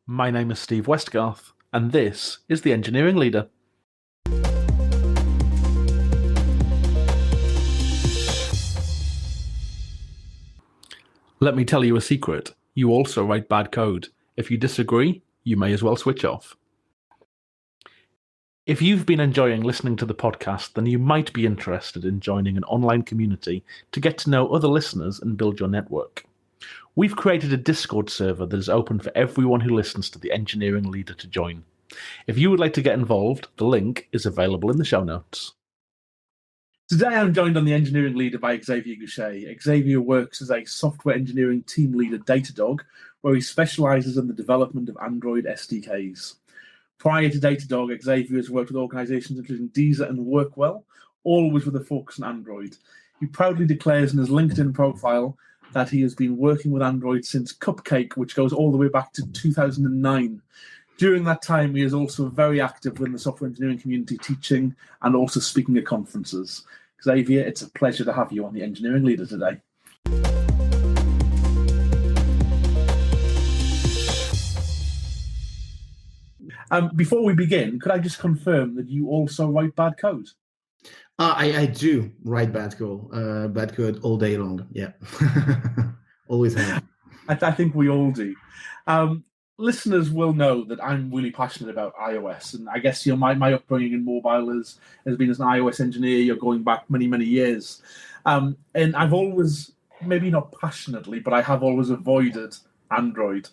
My name is Steve Westgarth, and this is the Engineering Leader. Let me tell you a secret. You also write bad code. If you disagree, you may as well switch off. If you've been enjoying listening to the podcast, then you might be interested in joining an online community to get to know other listeners and build your network. We've created a Discord server that is open for everyone who listens to the Engineering Leader to join. If you would like to get involved, the link is available in the show notes. Today I'm joined on the Engineering Leader by Xavier Gouchet. Xavier works as a software engineering team lead at DataDog, where he specialises in the development of Android SDKs. Prior to DataDog, Xavier has worked with organisations including Deezer and Workwell, always with a focus on Android. He proudly declares in his LinkedIn profile that he has been working with Android since Cupcake, which goes all the way back to 2009. During that time, he is also very active within the software engineering community, teaching and also speaking at conferences. Xavier, it's a pleasure to have you on the Engineering Leader today. Before we begin, could I just confirm that you also write bad code? I do write bad code all day long. Yeah, always have. I think we all do. Listeners will know that I'm really passionate about iOS, and I guess my upbringing in mobile has been as an iOS engineer. You're going back many, many years, and I've always, maybe not passionately, but I have always avoided Android.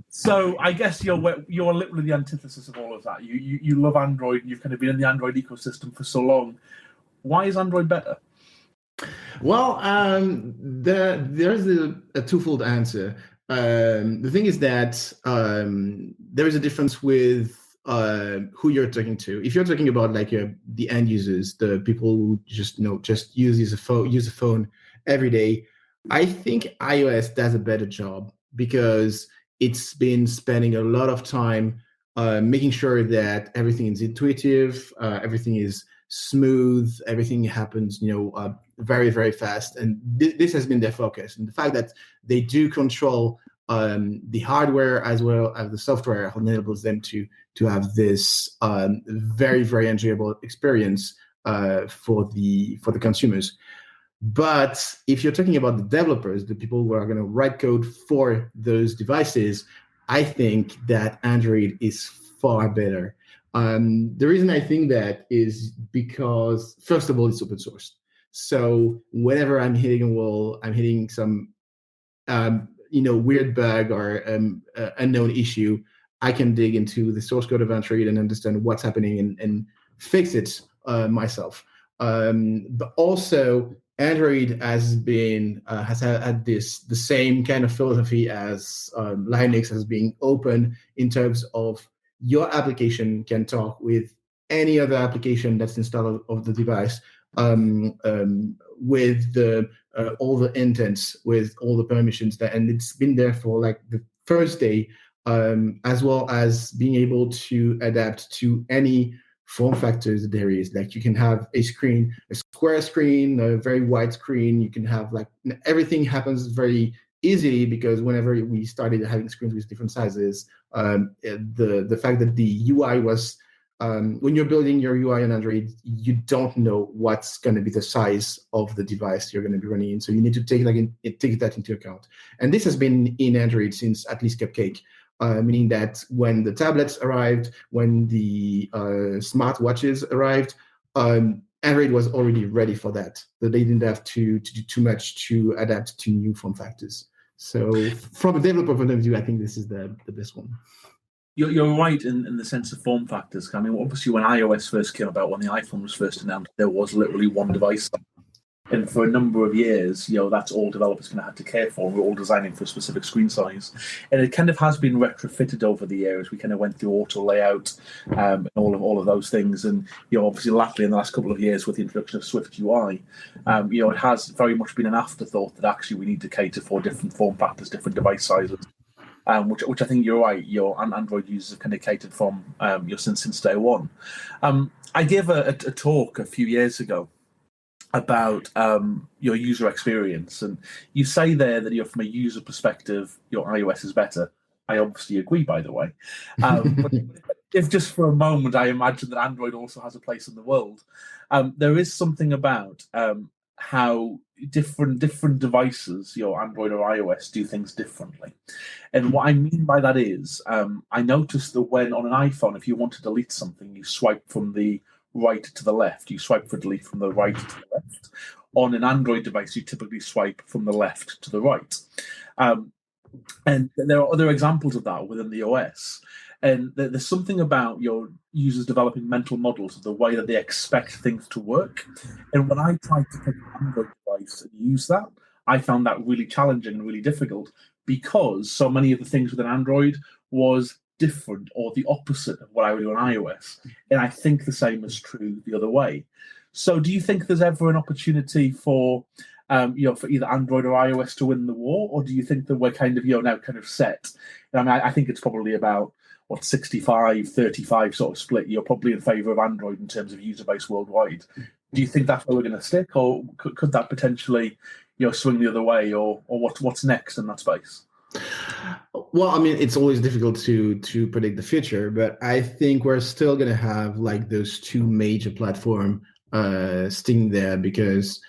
So I guess you're literally the antithesis of all of that. You love Android, and you've kind of been in the Android ecosystem for so long. Why is Android better? Well, there's a twofold answer. The thing is that there is a difference with who you're talking to. If you're talking about like the end users, the people who just use a phone every day, I think iOS does a better job because it's been spending a lot of time making sure that everything is intuitive, everything is smooth, everything happens, very, very fast. And this has been their focus. And the fact that they do control the hardware as well as the software enables them to have this very, very enjoyable experience for the consumers. But if you're talking about the developers, the people who are going to write code for those devices, I think that Android is far better. The reason I think that is because, first of all, it's open source. So whenever I'm hitting a wall, I'm hitting some weird bug or unknown issue, I can dig into the source code of Android and understand what's happening and fix it myself. But also, Android has had the same kind of philosophy as Linux, as being open in terms of your application can talk with any other application that's installed of the device, with all the intents, with all the permissions and it's been there for like the first day, as well as being able to adapt to any form factors there is. Like you can have a square screen, a very wide screen. You can have everything happens very easily because whenever we started having screens with different sizes, the fact that the UI was, when you're building your UI on Android, you don't know what's going to be the size of the device you're going to be running in. So you need to take that into account. And this has been in Android since at least Cupcake. Meaning that when the tablets arrived, when the smartwatches arrived, Android was already ready for that. But they didn't have to do too much to adapt to new form factors. So from a developer point of view, I think this is the best one. You're right in the sense of form factors. I mean, obviously, when iOS first came about, when the iPhone was first announced, there was literally one device. And for a number of years, that's all developers kind of had to care for. We're all designing for a specific screen size. And it kind of has been retrofitted over the years. We kind of went through auto layout and all of those things. And, obviously, latterly in the last couple of years with the introduction of Swift UI, it has very much been an afterthought that actually we need to cater for different form factors, different device sizes. Which I think you're right. Android users have kind of catered from since day one. I gave a talk a few years ago about your user experience, and you say there that from a user perspective, your iOS is better. I obviously agree, by the way. But if just for a moment I imagine that Android also has a place in the world, there is something about how different devices, Android or iOS, do things differently. And what I mean by that is, I noticed that when on an iPhone, if you want to delete something, you swipe from the right to the left. You swipe for delete from the right to the left. On an Android device, you typically swipe from the left to the right. And there are other examples of that within the OS. And there's something about your users developing mental models of the way that they expect things to work. And when I tried to pick an Android device and use that, I found that really challenging and really difficult because so many of the things within Android was different or the opposite of what I would do on iOS. And I think the same is true the other way. So do you think there's ever an opportunity for for either Android or iOS to win the war, or do you think that we're kind of now kind of set? I mean, I think it's probably about 65-35 sort of split. You're probably in favour of Android in terms of user base worldwide. Do you think that's where we're going to stick, or could that potentially swing the other way, or what's next in that space? Well, I mean, it's always difficult to predict the future, but I think we're still going to have like those two major platforms sitting there because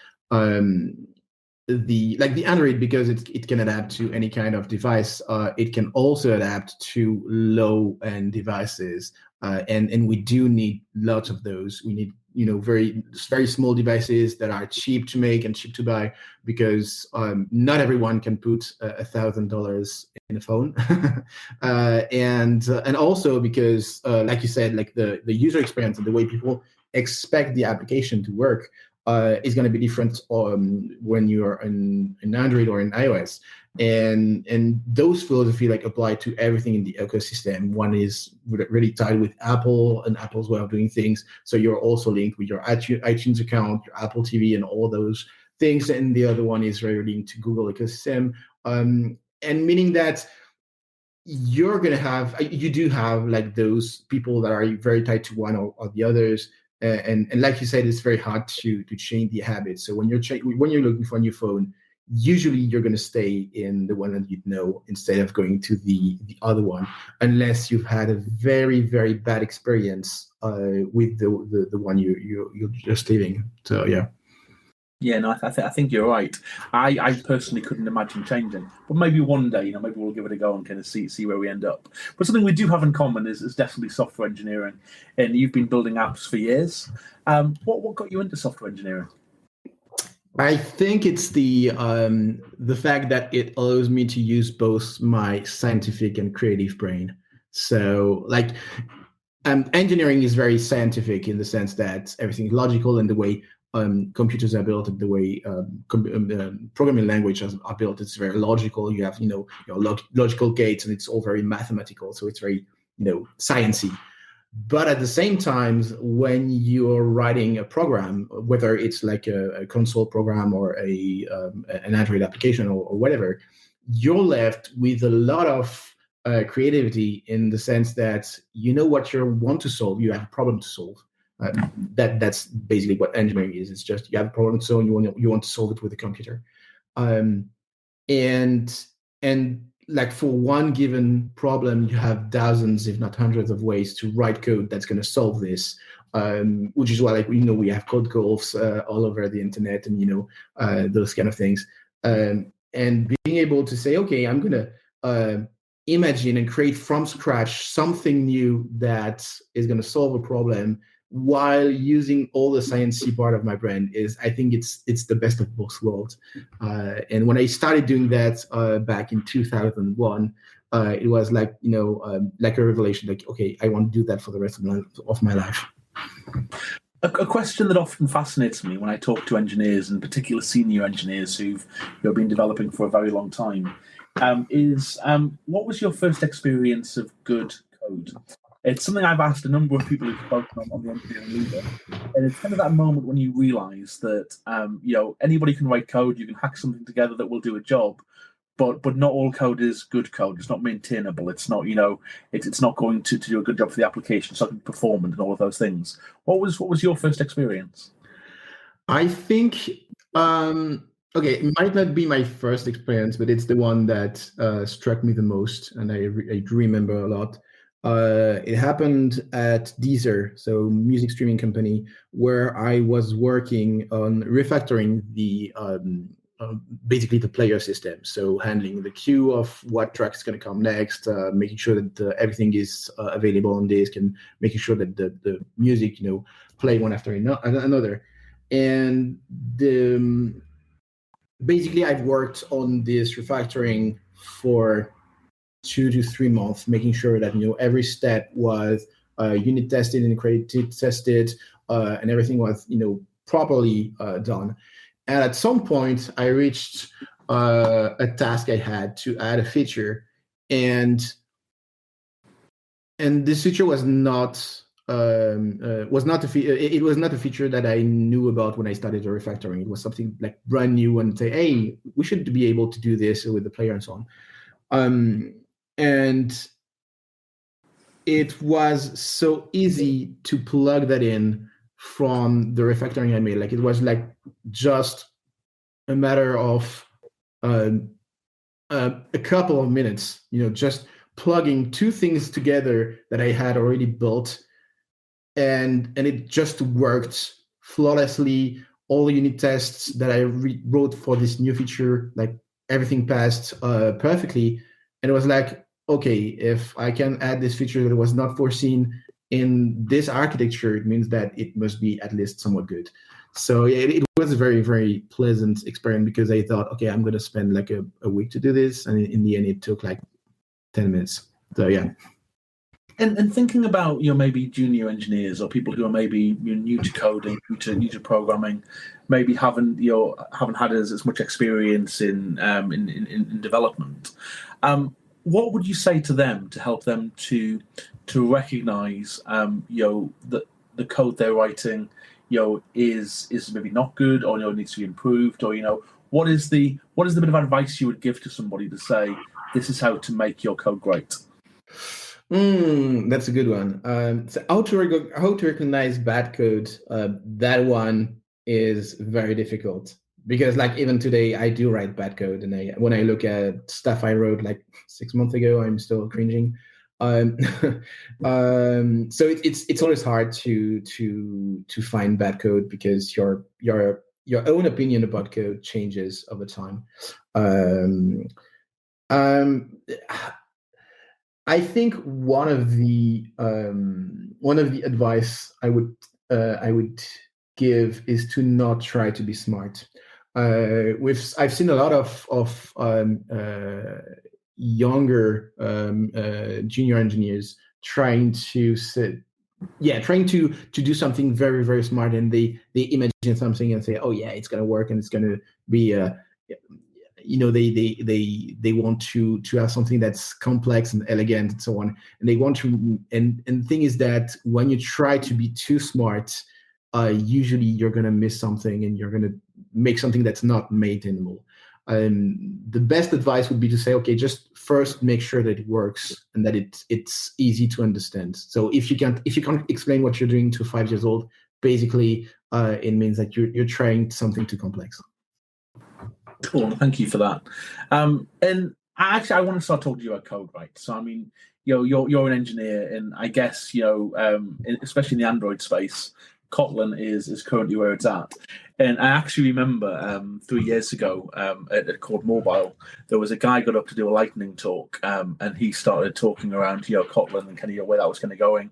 the Android, because it can adapt to any kind of device, it can also adapt to low-end devices, and we do need lots of those. We need very small devices that are cheap to make and cheap to buy, because not everyone can put $1,000 in a phone, and also because like you said, like the user experience and the way people expect the application to work is going to be different when you're in Android or in iOS, and those philosophy like apply to everything in the ecosystem. One is really tied with Apple and Apple's way of doing things, so you're also linked with your iTunes account, your Apple TV, and all those things. And the other one is very linked to Google ecosystem, and meaning that you do have like those people that are very tied to one or the others. And like you said, it's very hard to change the habits. So when you're looking for a new phone, usually you're going to stay in the one that you know instead of going to the other one, unless you've had a very, very bad experience with the one you're just leaving. So yeah. Yeah, no, I think you're right. I personally couldn't imagine changing, but maybe one day, maybe we'll give it a go and kind of see where we end up. But something we do have in common is definitely software engineering, and you've been building apps for years. What got you into software engineering? I think it's the fact that it allows me to use both my scientific and creative brain. So like engineering is very scientific in the sense that everything is logical, and the way computers are built, and the way programming languages are built, it's very logical. You have your logical gates, and it's all very mathematical. So it's very sciencey. But at the same time, when you're writing a program, whether it's like a console program or an Android application or whatever, you're left with a lot of creativity, in the sense that you know what you want to solve. You have a problem to solve. That's basically what engineering is. It's just you have a problem to solve, and you want to solve it with a computer, and like for one given problem, you have dozens, if not hundreds, of ways to write code that's going to solve this. Which is why, we have code golfs all over the internet, and those kind of things. And being able to say, okay, I'm going to imagine and create from scratch something new that is going to solve a problem, while using all the sciencey part of my brain, I think it's the best of both worlds. And when I started doing that back in 2001, it was like like a revelation. Like, okay, I want to do that for the rest of my life. A question that often fascinates me when I talk to engineers, in particular senior engineers who've been developing for a very long time, is what was your first experience of good code? It's something I've asked a number of people who've spoken on the engineering leader, and it's kind of that moment when you realise that anybody can write code, you can hack something together that will do a job, but not all code is good code. It's not maintainable. It's not it's not going to do a good job for the application. It's not going to be performant and all of those things. What was your first experience? I think Okay, it might not be my first experience, but it's the one that struck me the most, and I do remember a lot. It happened at Deezer, so music streaming company, where I was working on refactoring the basically the player system. So handling the queue of what track is going to come next, making sure that everything is available on disk, and making sure that the music play one after another. And the basically, I've worked on this refactoring for 2 to 3 months, making sure that every step was unit tested and credit tested, and everything was properly done. And at some point, I reached a task I had to add a feature, and this feature was not it was not a feature that I knew about when I started the refactoring. It was something like brand new, and say, hey, we should be able to do this with the player and so on. And it was so easy to plug that in from the refactoring I made. Like, it was like just a matter of a couple of minutes, just plugging two things together that I had already built, and it just worked flawlessly. All the unit tests that I wrote for this new feature, like, everything passed perfectly. And it was like, okay, if I can add this feature that was not foreseen in this architecture, it means that it must be at least somewhat good. So it was a very, very pleasant experience, because I thought, okay, I'm going to spend like a week to do this. And in the end, it took like 10 minutes. So yeah. And thinking about maybe junior engineers or people who are maybe new to coding, new to programming, maybe haven't had as much experience in development. What would you say to them to help them to recognize that the code they're writing is maybe not good, or needs to be improved, or what is the bit of advice you would give to somebody to say this is how to make your code great? That's a good one. So how to recognize bad code? That one is very difficult, because like even today I do write bad code, and when I look at stuff I wrote like 6 months ago, I'm still cringing. So it's always hard to find bad code, because your own opinion about code changes over time. I think one of the advice I would give is to not try to be smart. I've seen a lot of younger junior engineers trying to do something very, very smart, and they imagine something and say, oh yeah, it's gonna work, and it's gonna be they want to have something that's complex and elegant and so on, and they want to, and the thing is that when you try to be too smart, usually you're going to miss something, and you're going to make something that's not maintainable. The best advice would be to say, okay, just first make sure that it works and that it's easy to understand. So if you can't explain what you're doing to 5 years old, basically it means that you're trying something too complex. Cool, thank you for that. And actually, I want to start talking to you about code, right? So, I mean, you're an engineer, and I guess especially in the Android space, Kotlin is currently where it's at. And I actually remember 3 years ago at Cord Mobile, there was a guy got up to do a lightning talk, and he started talking around Kotlin and kind of where that was kind of going,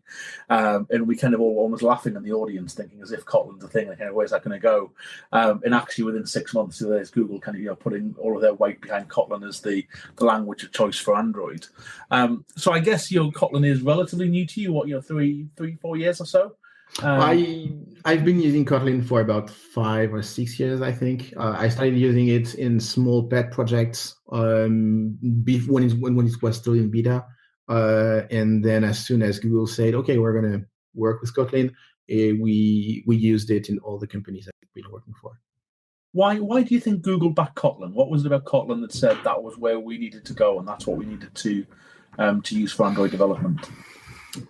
and we kind of all almost laughing in the audience, thinking as if Kotlin's a thing, like, where's that going to go? And actually, within 6 months, there's Google kind of putting all of their weight behind Kotlin as the language of choice for Android. So I guess Kotlin is relatively new to you. What 3-4 years or so? I've been using Kotlin for about 5 or 6 years, I think. I started using it in small pet projects when it was still in beta, and then as soon as Google said, "Okay, we're going to work with Kotlin," we used it in all the companies I've been working for. Why do you think Google backed Kotlin? What was it about Kotlin that said that was where we needed to go, and that's what we needed to use for Android development?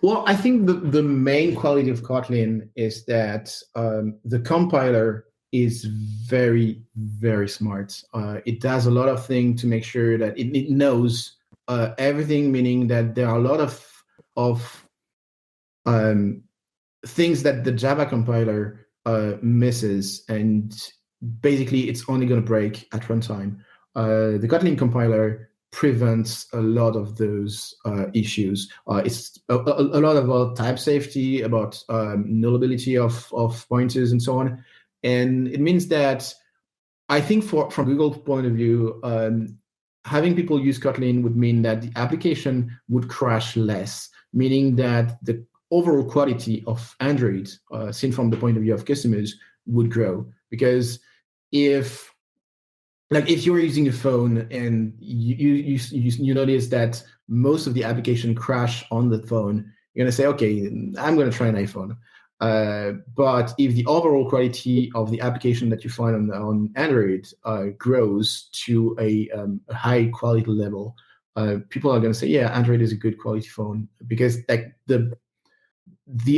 Well, I think the main quality of Kotlin is that the compiler is very, very smart. It does a lot of things to make sure that it knows everything, meaning that there are a lot of things that the Java compiler misses, and basically it's only going to break at runtime. The Kotlin compiler prevents a lot of those issues. It's a lot about type safety, about nullability of pointers and so on. And it means that I think from Google's point of view, having people use Kotlin would mean that the application would crash less, meaning that the overall quality of Android, seen from the point of view of customers, would grow. Because if you're using a phone and you notice that most of the application crash on the phone, you're gonna say, okay, I'm gonna try an iPhone. But if the overall quality of the application that you find on Android grows to a high quality level, people are gonna say, yeah, Android is a good quality phone, because like the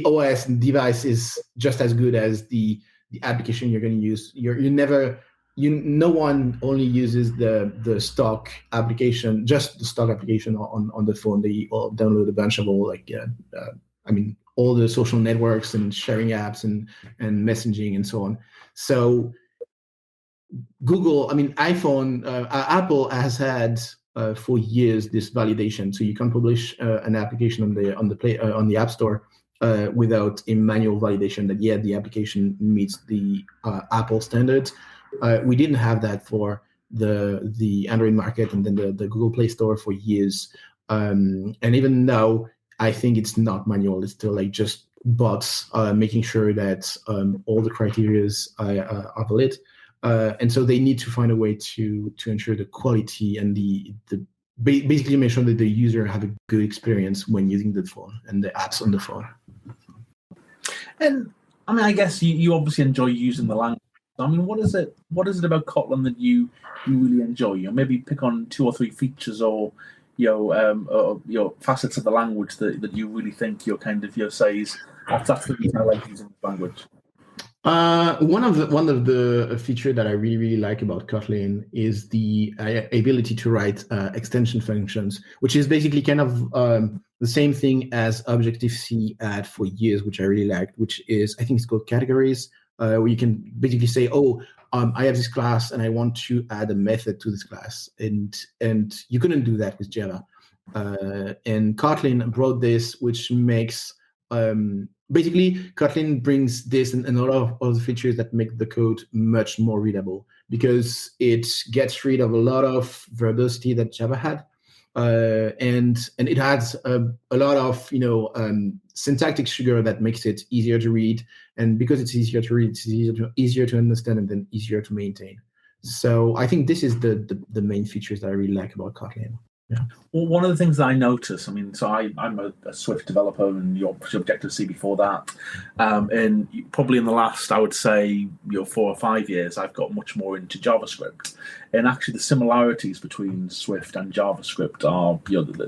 OS and device is just as good as the application you're going to use. No one only uses the stock application, just the stock application on the phone. They all download a bunch of all the social networks and sharing apps and messaging and so on. So Google, iPhone, Apple has had for years this validation. So you can publish an application on the App Store without a manual validation that the application meets the Apple standards. We didn't have that for the Android market and then the Google Play Store for years. And even now, I think it's not manual. It's still like just bots making sure that all the criteria are valid. And so they need to find a way to ensure the quality and the basically make sure that the user have a good experience when using the phone and the apps on the phone. And I guess you obviously enjoy using the language. What is it about Kotlin that you really enjoy? Maybe pick on 2 or 3 features or your facets of the language that you really think says that's the reason I like using the language. One of the feature that I really, really like about Kotlin is the ability to write extension functions, which is basically kind of the same thing as Objective-C had for years, which I really liked, which is, I think it's called categories, where you can basically say, I have this class and I want to add a method to this class. And you couldn't do that with Java. And Kotlin brought this, which makes basically, Kotlin brings this and a lot of other features that make the code much more readable, because it gets rid of a lot of verbosity that Java had, and it has a lot of syntactic sugar that makes it easier to read. And because it's easier to read, it's easier to understand, and then easier to maintain. So I think this is the main features that I really like about Kotlin. Yeah. Well, one of the things that I notice, I'm a Swift developer, and you're Objective-C before that, and probably in the last, I would say, 4 or 5 years, I've got much more into JavaScript. And actually, the similarities between Swift and JavaScript are,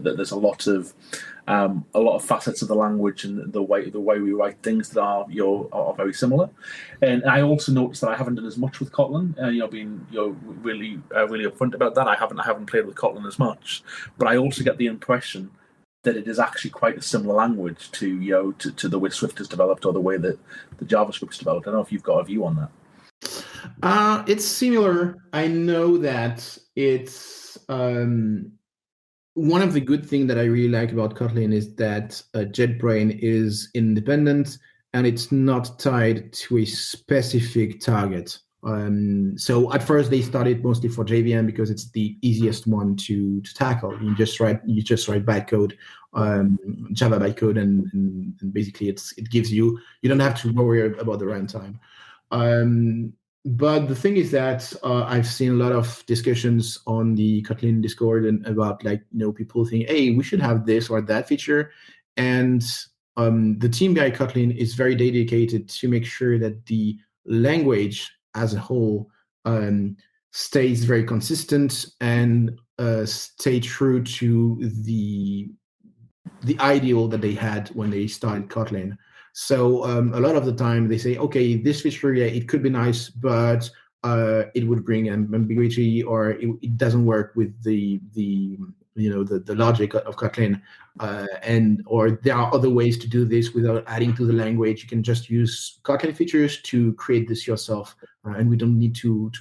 there's a lot of facets of the language and the way we write things that are very similar. And I also noticed that I haven't done as much with Kotlin. Being really upfront about that. I haven't played with Kotlin as much, but I also get the impression that it is actually quite a similar language to the way Swift is developed or the way that the JavaScript is developed. I don't know if you've got a view on that. It's similar. I know that it's one of the good things that I really like about Kotlin is that JetBrains is independent and it's not tied to a specific target. So at first they started mostly for JVM because it's the easiest one to tackle. You just write bytecode, Java bytecode, and basically it gives you don't have to worry about the runtime. But the thing is that I've seen a lot of discussions on the Kotlin Discord and about people think, hey, we should have this or that feature, and the team behind Kotlin is very dedicated to make sure that the language as a whole stays very consistent and stay true to the ideal that they had when they started Kotlin. So a lot of the time they say, okay, this feature, yeah, it could be nice, but it would bring ambiguity, or it doesn't work with the logic of Kotlin, or there are other ways to do this without adding to the language. You can just use Kotlin features to create this yourself, and we don't need to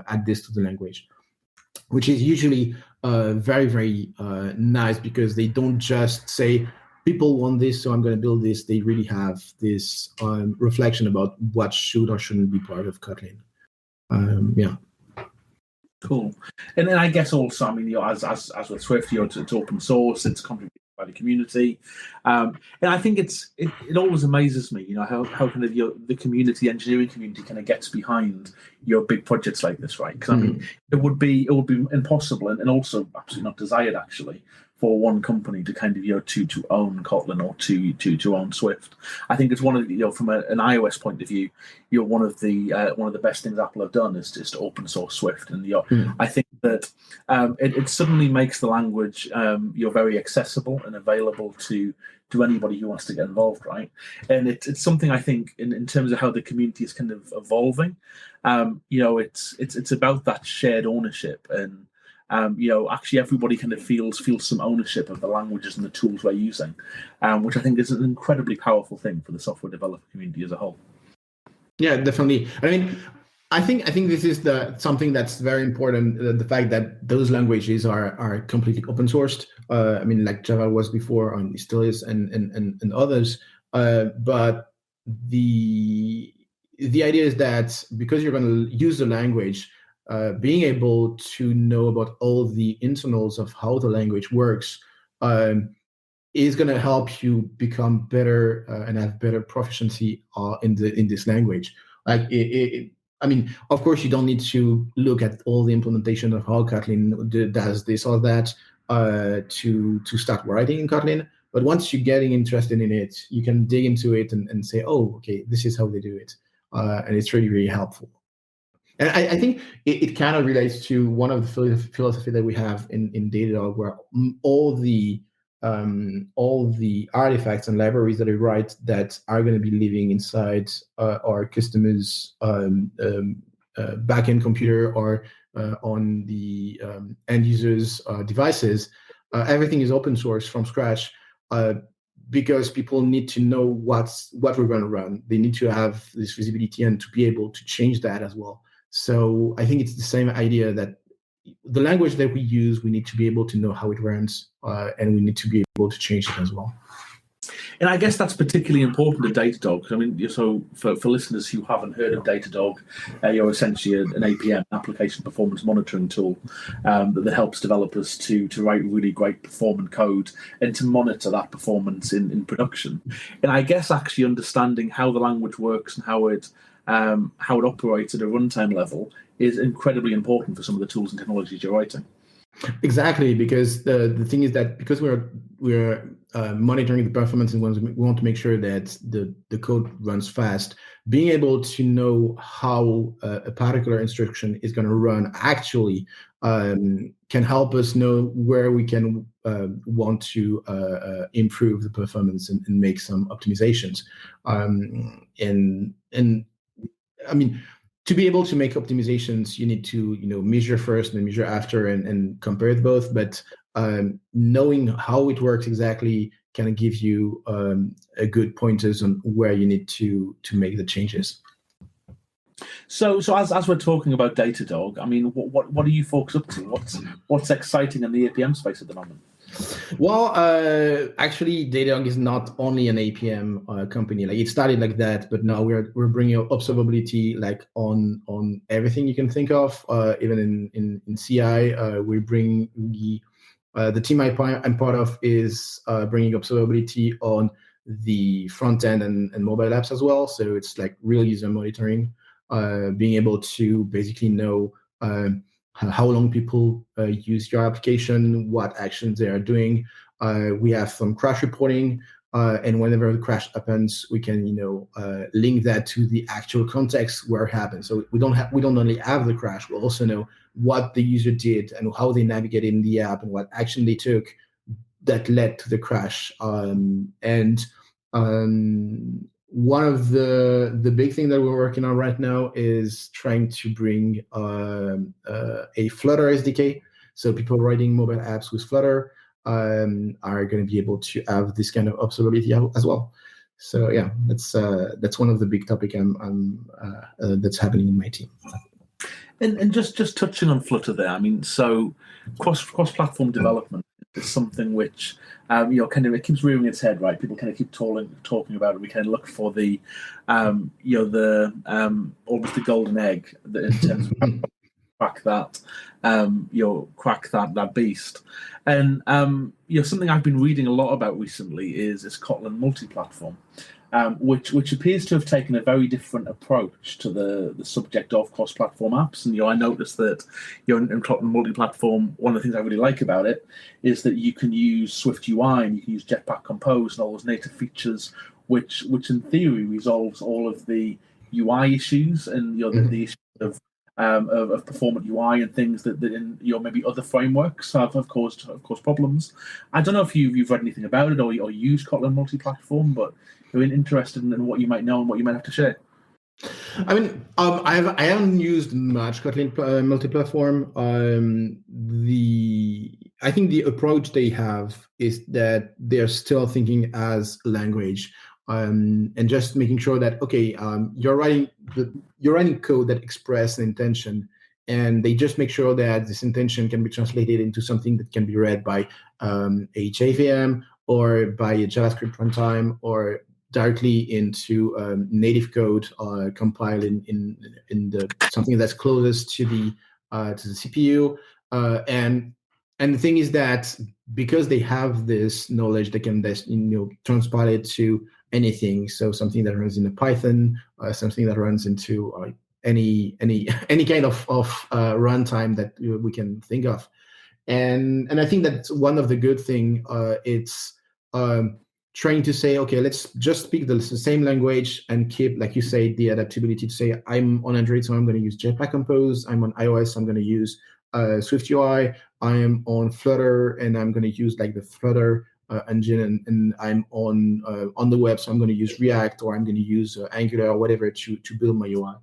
add this to the language, which is usually very, very nice, because they don't just say, people want this, so I'm going to build this. They really have this reflection about what should or shouldn't be part of Kotlin. Yeah. Cool. And then I guess also, I mean, as with Swift, it's open source, it's contributed by the community, and I think it always amazes me, how kind of the community, engineering community, kind of gets behind your big projects like this, right? Because I mean, it would be impossible, and also absolutely not desired, actually, for one company to kind of to own Kotlin or to own Swift. I think it's one of from an iOS point of view, one of the best things Apple have done is just open source Swift, and I think that it suddenly makes the language very accessible and available to anybody who wants to get involved, right? And it's something I think in terms of how the community is kind of evolving. It's about that shared ownership, and actually everybody kind of feels some ownership of the languages and the tools we're using, which I think is an incredibly powerful thing for the software developer community as a whole. Yeah, definitely. I mean, I think this is something that's very important. The fact that those languages are completely open sourced. I mean, like Java was before, and it still is, and others. But the idea is that because you're going to use the language, being able to know about all the internals of how the language works is going to help you become better and have better proficiency in this language. Like I mean, of course, you don't need to look at all the implementation of how Kotlin does this or that to start writing in Kotlin. But once you're getting interested in it, you can dig into it and say, oh, okay, this is how they do it. And it's really, really helpful. And I think it kind of relates to one of the philosophy that we have in DataDog, where all the artifacts and libraries that we write that are going to be living inside our customers' backend computer or on the end users' devices, everything is open source from scratch, because people need to know what we're going to run. They need to have this visibility and to be able to change that as well. So I think it's the same idea that the language that we use, we need to be able to know how it runs, and we need to be able to change it as well. And I guess that's particularly important to Datadog. I mean, so for listeners who haven't heard of Datadog, you're essentially an APM, application performance monitoring tool, that helps developers to write really great performant code and to monitor that performance in production. And I guess actually understanding how the language works and how it operates at a runtime level is incredibly important for some of the tools and technologies you're writing. Exactly, because the thing is that because we're monitoring the performance and we want to make sure that the code runs fast, being able to know how a particular instruction is going to run actually can help us know where we can want to improve the performance and make some optimizations. And I mean, to be able to make optimizations, you need to measure first and measure after and compare both. But knowing how it works exactly can give you a good pointers on where you need to make the changes. So as we're talking about Datadog, I mean, what are you folks up to? What's exciting in the APM space at the moment? Well, actually, Datadog is not only an APM company. Like it started like that, but now we're bringing observability like on everything you can think of. Even in CI, we bring the team I'm part of is bringing observability on the front end and mobile apps as well. So it's like real user monitoring, being able to basically know how long people use your application, what actions they are doing. We have some crash reporting, and whenever the crash happens, we can link that to the actual context where it happened. So we don't only have the crash, we also know what the user did and how they navigated in the app and what action they took that led to the crash. And one of the big things that we're working on right now is trying to bring a Flutter SDK. So people writing mobile apps with Flutter are going to be able to have this kind of observability as well. So yeah, that's one of the big topic that's happening in my team. And just touching on Flutter there, I mean, so cross-platform development is something which kind of it keeps rearing its head, right? People kind of keep talking about it. We kind of look for the almost the golden egg that in terms of crack that that beast. And something I've been reading a lot about recently is Kotlin multi-platform. Which appears to have taken a very different approach to the subject of cross-platform apps. And I noticed that in Kotlin multi-platform, one of the things I really like about it is that you can use Swift UI and you can use Jetpack Compose and all those native features, which in theory resolves all of the UI issues and the issues of performant UI and things that in maybe other frameworks have caused problems. I don't know if you've read anything about it or used Kotlin multi-platform, but you're interested in what you might know and what you might have to share. I mean, I haven't used much Kotlin multi-platform. I think the approach they have is that they're still thinking as a language, and just making sure that you're writing code that expresses an intention, and they just make sure that this intention can be translated into something that can be read by a JVM or by a JavaScript runtime or directly into native code compiled in the something that's closest to the CPU. And the thing is that because they have this knowledge, they can transpile it to anything. So something that runs in a Python, something that runs into any kind of runtime that we can think of. And I think that's one of the good thing. It's trying to say, okay, let's just speak the same language and keep, like you say, the adaptability to say, I'm on Android, so I'm going to use Jetpack Compose. I'm on iOS, so I'm going to use Swift UI. I am on Flutter, and I'm going to use like the Flutter engine, and I'm on the web, so I'm going to use React, or I'm going to use Angular or whatever to build my UI.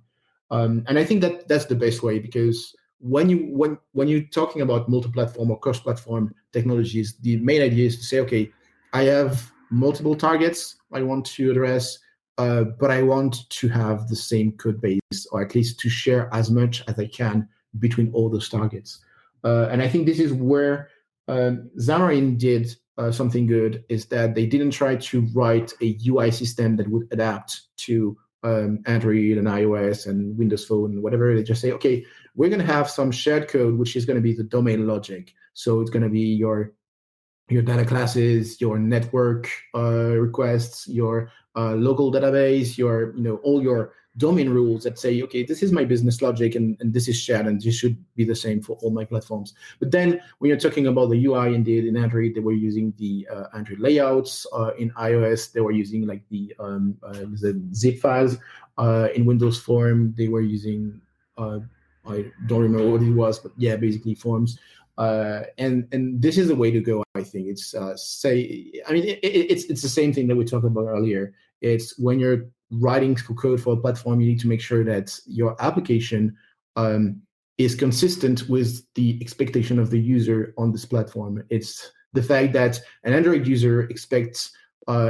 And I think that's the best way, because when you're talking about multi-platform or cross-platform technologies, the main idea is to say, okay, I have multiple targets I want to address, but I want to have the same code base, or at least to share as much as I can between all those targets. And I think this is where Xamarin did something good, is that they didn't try to write a UI system that would adapt to Android and iOS and Windows Phone and whatever. They just say, okay, we're going to have some shared code, which is going to be the domain logic. So it's going to be your data classes, your network requests, your local database, your all your domain rules that say, okay, this is my business logic and this is shared and this should be the same for all my platforms. But then when you're talking about the UI, indeed, in Android, they were using the Android layouts. In iOS, they were using like the zip files. In Windows Form, they were using, I don't remember what it was, but yeah, basically forms. And this is the way to go. I think it's it's the same thing that we talked about earlier. It's when you're writing code for a platform, you need to make sure that your application is consistent with the expectation of the user on this platform. It's the fact that an Android user expects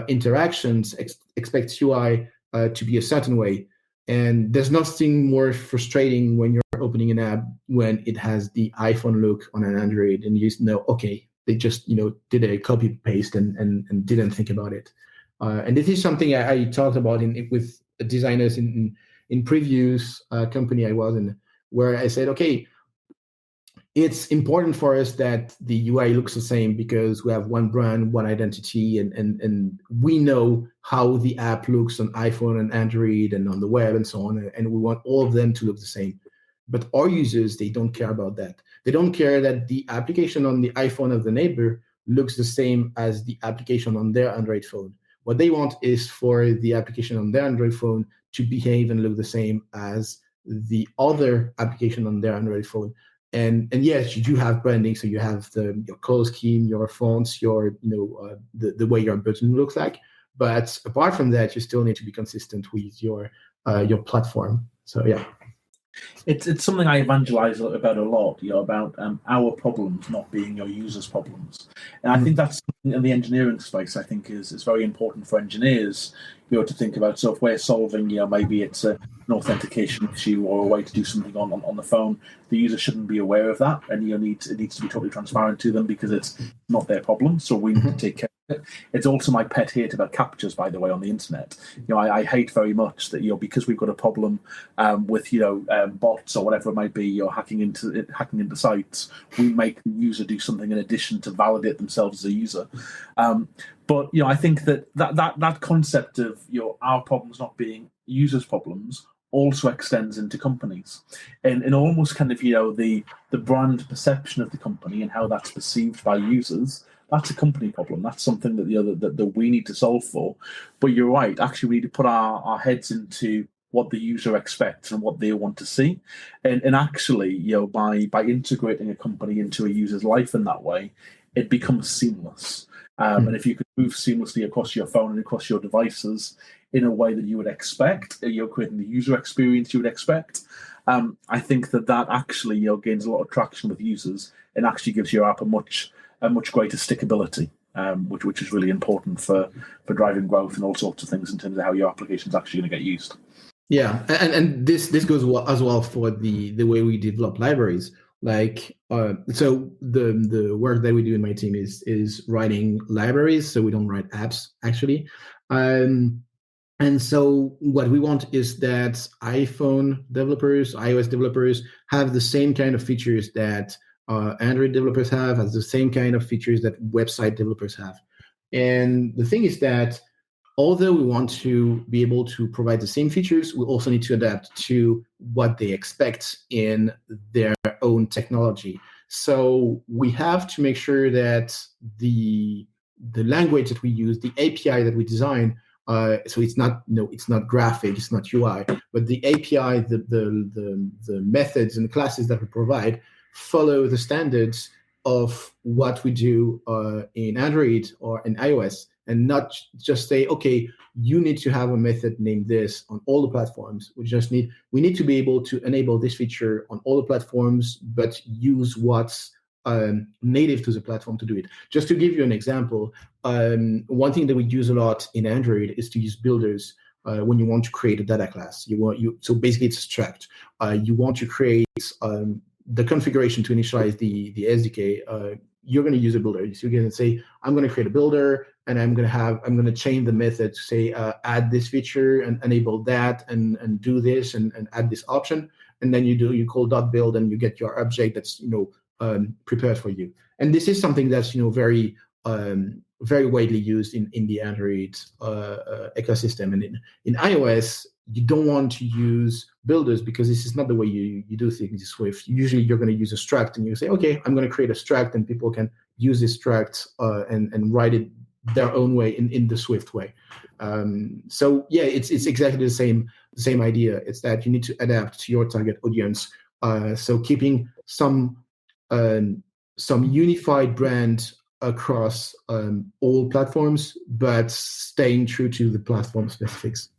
interactions, expects UI to be a certain way. And there's nothing more frustrating when you're opening an app when it has the iPhone look on an Android, and you know, okay, they just did a copy paste and didn't think about it. And this is something I talked about with designers in previous company I was in, where I said, okay, it's important for us that the UI looks the same because we have one brand, one identity, and we know how the app looks on iPhone and Android and on the web and so on, and we want all of them to look the same. But our users, they don't care about that. They don't care that the application on the iPhone of the neighbor looks the same as the application on their Android phone. What they want is for the application on their Android phone to behave and look the same as the other application on their Android phone. And yes, you do have branding, so you have your color scheme, your fonts, your the way your button looks like. But apart from that, you still need to be consistent with your platform. So yeah. It's something I evangelize about a lot, about our problems not being your users' problems. And I think that's in the engineering space, I think is very important for engineers, to think about. So if we're solving, maybe it's an authentication issue or a way to do something on the phone, the user shouldn't be aware of that, and it needs to be totally transparent to them because it's not their problem. So we need to take care of it. It's also my pet hate about captchas, by the way, on the internet. I hate very much that because we've got a problem with bots or whatever it might be, hacking into sites, we make the user do something in addition to validate themselves as a user. But I think that concept of our problems not being users' problems also extends into companies, and almost kind of the brand perception of the company and how that's perceived by users. That's a company problem. That's something that that we need to solve for. But you're right. Actually, we need to put our heads into what the user expects and what they want to see, and actually, by integrating a company into a user's life in that way, it becomes seamless. And if you could move seamlessly across your phone and across your devices in a way that you would expect, you're creating the user experience you would expect. I think that actually gains a lot of traction with users and actually gives your app a much greater stickability, which is really important for driving growth and all sorts of things in terms of how your application is actually going to get used. Yeah, and this goes as well for the way we develop libraries. Like, so the work that we do in my team is writing libraries, so we don't write apps actually. And so what we want is that iPhone developers, iOS developers have the same kind of features that Android developers have, has the same kind of features that website developers have. And the thing is that although we want to be able to provide the same features, we also need to adapt to what they expect in their own technology. So we have to make sure that the language that we use, the API that we design, so it's not graphic, it's not UI, but the API, the methods and the classes that we provide follow the standards of what we do in Android or in iOS, and not just say, okay, you need to have a method named this on all the platforms. We need to be able to enable this feature on all the platforms, but use what's native to the platform to do it. Just to give you an example, one thing that we use a lot in Android is to use builders when you want to create a data class. So basically it's a struct. You want to create the configuration to initialize the SDK. You're going to use a builder. So you're going to say, I'm going to create a builder, and I'm going to chain the method to say, add this feature and enable that, and do this and add this option. And then you call .build, and you get your object that's prepared for you. And this is something that's very very widely used in the Android ecosystem. And in iOS, you don't want to use builders because this is not the way you do things in Swift. Usually you're going to use a struct, and you say, okay, I'm going to create a struct, and people can use this struct and write it their own way in the Swift way. So yeah, it's exactly the same idea. It's that you need to adapt to your target audience. So keeping some unified brand across all platforms, but staying true to the platform specifics.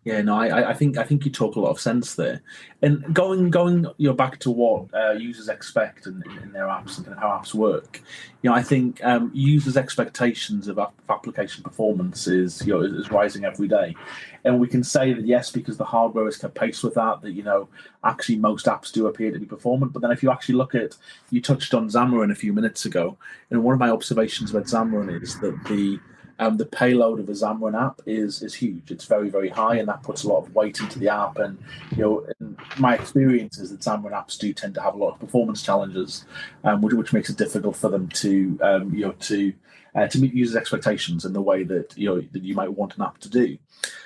Yeah, no, I think you talk a lot of sense there, and going back to what users expect in their apps and how apps work. I think users' expectations of application performance is rising every day, and we can say that yes, because the hardware has kept pace with that actually most apps do appear to be performant. But then if you actually look at, you touched on Xamarin a few minutes ago, and one of my observations about Xamarin is that the payload of a Xamarin app is huge. It's very, very high, and that puts a lot of weight into the app. And in my experience is that Xamarin apps do tend to have a lot of performance challenges, which makes it difficult for them to meet users' expectations in the way that you might want an app to do.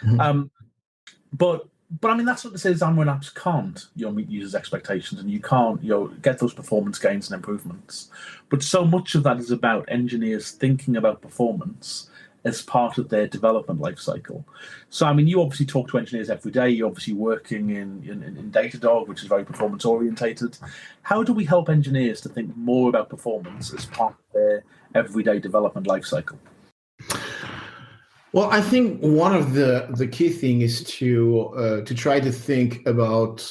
Mm-hmm. But I mean, that's not to say Xamarin apps can't meet users' expectations, and you can't get those performance gains and improvements. But so much of that is about engineers thinking about performance as part of their development lifecycle. So I mean, you obviously talk to engineers every day. You're obviously working in DataDog, which is very performance orientated. How do we help engineers to think more about performance as part of their everyday development lifecycle? Well, I think one of the key thing is to try to think about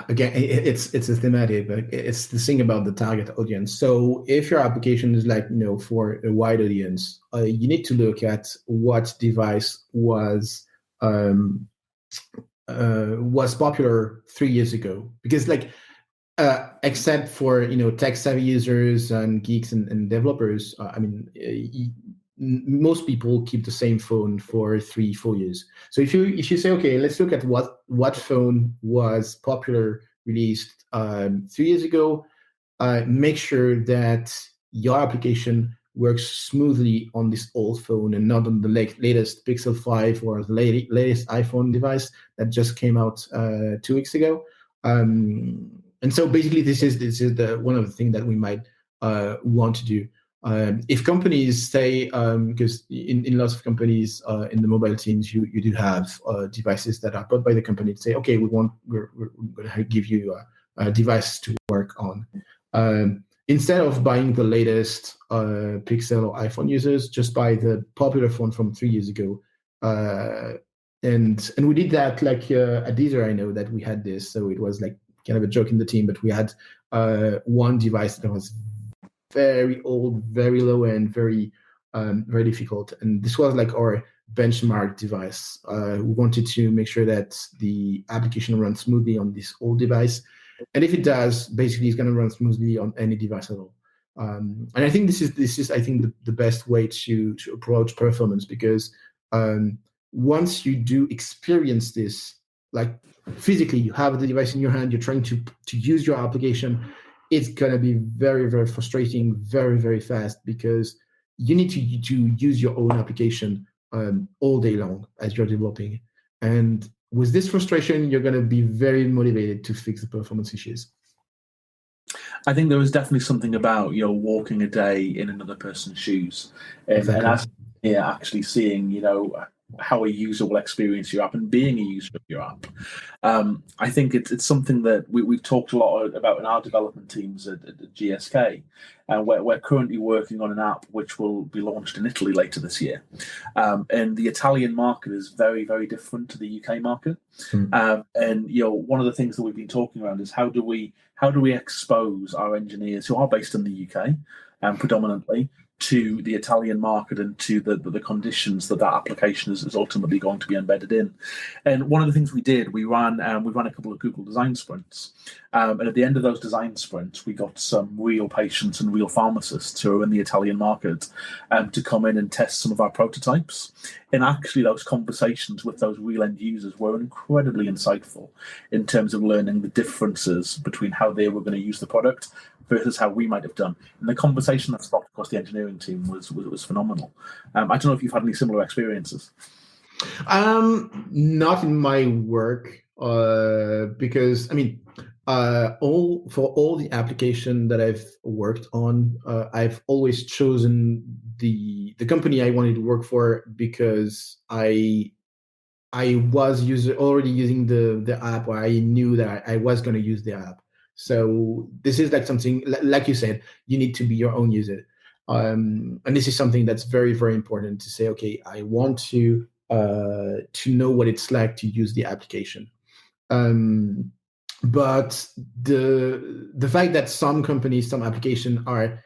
again, it's a thematic, but it's the thing about the target audience. So if your application is like for a wide audience, you need to look at what device was popular 3 years ago, because except for tech savvy users and geeks and developers, most people keep the same phone for 3-4 years. So if you say, okay, let's look at what phone was popular released 3 years ago, make sure that your application works smoothly on this old phone and not on the latest Pixel 5 or the latest iPhone device that just came out 2 weeks ago. And so basically, this is one of the things that we might want to do. If companies say, because in lots of companies in the mobile teams, you do have devices that are bought by the company to say, okay, we're going to give you a device to work on. Instead of buying the latest Pixel or iPhone users, just buy the popular phone from 3 years ago. And we did that at Deezer. I know that we had this, so it was like kind of a joke in the team, but we had one device that was very old, very low end, very difficult, and this was like our benchmark device. We wanted to make sure that the application runs smoothly on this old device, and if it does, basically it's going to run smoothly on any device at all. And I think this is I think the best way to approach performance, because once you do experience this, like physically, you have the device in your hand, you're trying to use your application, it's going to be very, very frustrating, very, very fast, because you need to use your own application all day long as you're developing. And with this frustration, you're going to be very motivated to fix the performance issues. I think there is definitely something about walking a day in another person's shoes, and actually seeing how a user will experience your app and being a user of your app. I think it's something that we've talked a lot about in our development teams at GSK, and we're currently working on an app which will be launched in Italy later this year. And the Italian market is very, very different to the UK market. And one of the things that we've been talking around is how do we expose our engineers who are based in the UK predominantly to the Italian market and to the conditions that application is ultimately going to be embedded in. And one of the things we did, we ran a couple of Google design sprints. And at the end of those design sprints, we got some real patients and real pharmacists who are in the Italian market to come in and test some of our prototypes. And actually those conversations with those real end users were incredibly insightful in terms of learning the differences between how they were going to use the product versus how we might have done. And the conversation that sparked across the engineering team was phenomenal. I don't know if you've had any similar experiences. Not in my work, because all the application that I've worked on, I've always chosen the company I wanted to work for because I was already using the app, or I knew that I was going to use the app. So this is like something, like you said, you need to be your own user. And this is something that's very, very important to say, okay, I want to know what it's like to use the application. But the fact that some companies, some applications are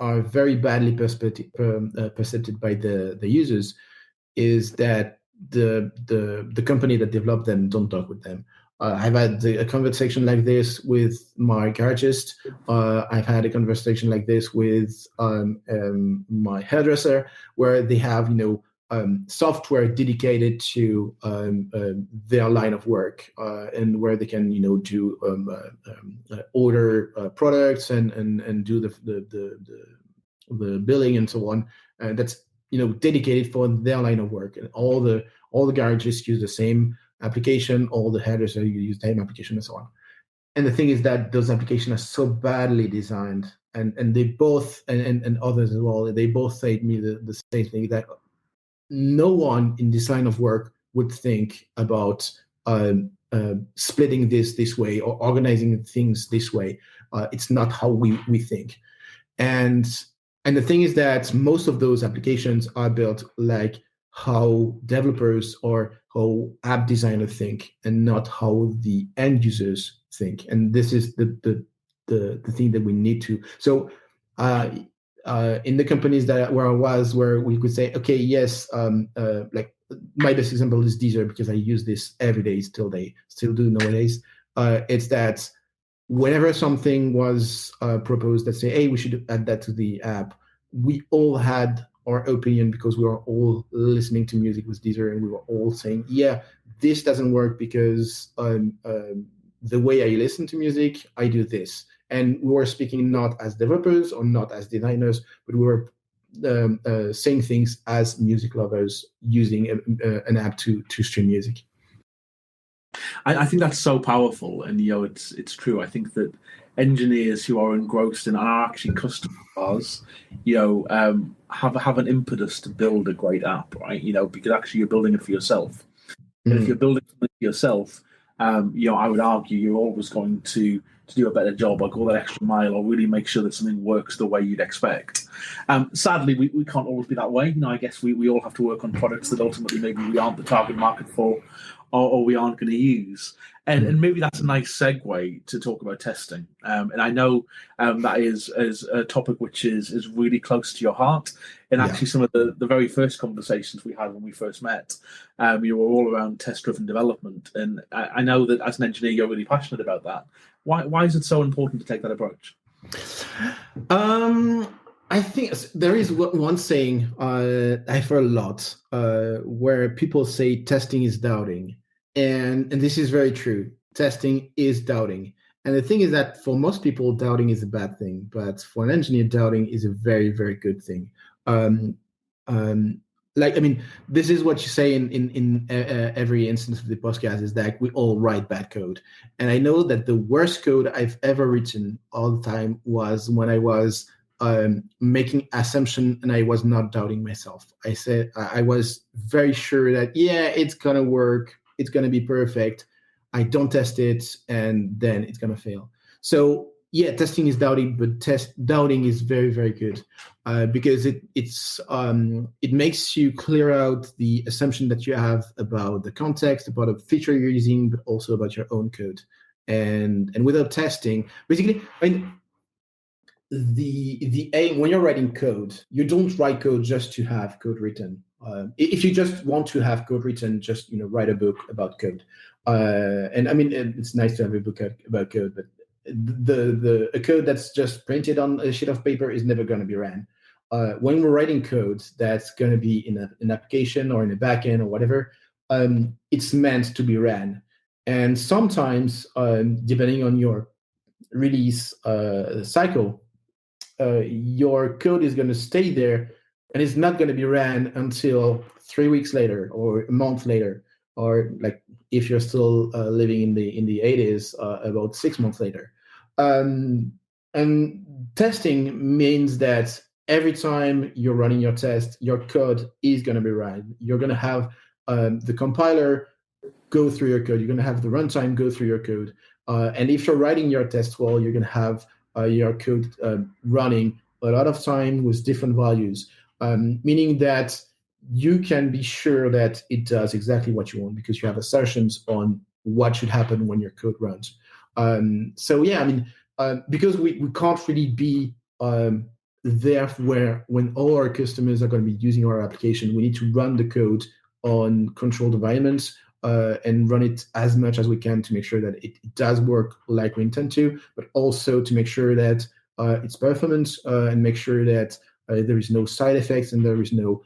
very badly perceived by the users is that the company that developed them don't talk with them. I've had a conversation like this with my garagist. I've had a conversation like this with my hairdresser, where they have software dedicated to their line of work, and where they can do order products and do the billing and so on. That's dedicated for their line of work, and all the garages use the same application, all the headers use the same application, and so on. And the thing is that those applications are so badly designed, and they both and others as well, they both say to me the same thing, that no one in this line of work would think about splitting this way or organizing things this way. It's not how we think. And And the thing is that most of those applications are built like how developers or how app designers think, and not how the end users think. And this is the thing that we need to. So in the companies where I was, where we could say, okay, yes, like my best example is Deezer, because I use this every day, still do nowadays. It's that whenever something was proposed that say, hey, we should add that to the app, we all had our opinion, because we were all listening to music with Deezer, and we were all saying, yeah, this doesn't work because the way I listen to music, I do this. And we were speaking not as developers or not as designers, but we were saying things as music lovers using an app to stream music. I think that's so powerful, and it's true. I think that engineers who are engrossed in are actually customers, have an impetus to build a great app, right? Because actually you're building it for yourself. And if you're building something for yourself, I would argue you're always going to do a better job, or go that extra mile, or really make sure that something works the way you'd expect. Sadly, we can't always be that way. I guess we all have to work on products that ultimately maybe we aren't the target market for, or we aren't going to use. And maybe that's a nice segue to talk about testing. And I know that is a topic which is really close to your heart. And actually, some of the very first conversations we had when we first met, you were all around test-driven development. And I know that as an engineer, you're really passionate about that. Why is it so important to take that approach? I think there is one saying I've heard a lot, where people say testing is doubting. And this is very true. Testing is doubting. And the thing is that for most people, doubting is a bad thing. But for an engineer, doubting is a very, very good thing. This is what you say in every instance of the podcast, is that we all write bad code. And I know that the worst code I've ever written all the time was when I was making assumption and I was not doubting myself. I said I was very sure that, yeah, it's going to work. It's going to be perfect. I don't test it, and then it's going to fail. So yeah, testing is doubting, but doubting is very, very good, because it makes you clear out the assumption that you have about the context, about a feature you're using, but also about your own code. And without testing, basically, the aim when you're writing code, you don't write code just to have code written. If you just want to have code written, just write a book about code. And I mean, it's nice to have a book about code, but a code that's just printed on a sheet of paper is never going to be ran. When we're writing code that's going to be in an application or in a backend or whatever, it's meant to be ran. And sometimes, depending on your release cycle, your code is going to stay there, and it's not going to be ran until 3 weeks later or a month later, or like if you're still living in the 80s, about 6 months later. And testing means that every time you're running your test, your code is going to be ran. You're going to have the compiler go through your code. You're going to have the runtime go through your code. And if you're writing your test well, you're going to have your code running a lot of time with different values, meaning that you can be sure that it does exactly what you want, because you have assertions on what should happen when your code runs. So yeah, I mean, because we can't really be there when all our customers are going to be using our application, we need to run the code on controlled environments, and run it as much as we can to make sure that it does work like we intend to, but also to make sure that it's performant, and make sure that there is no side effects and there is no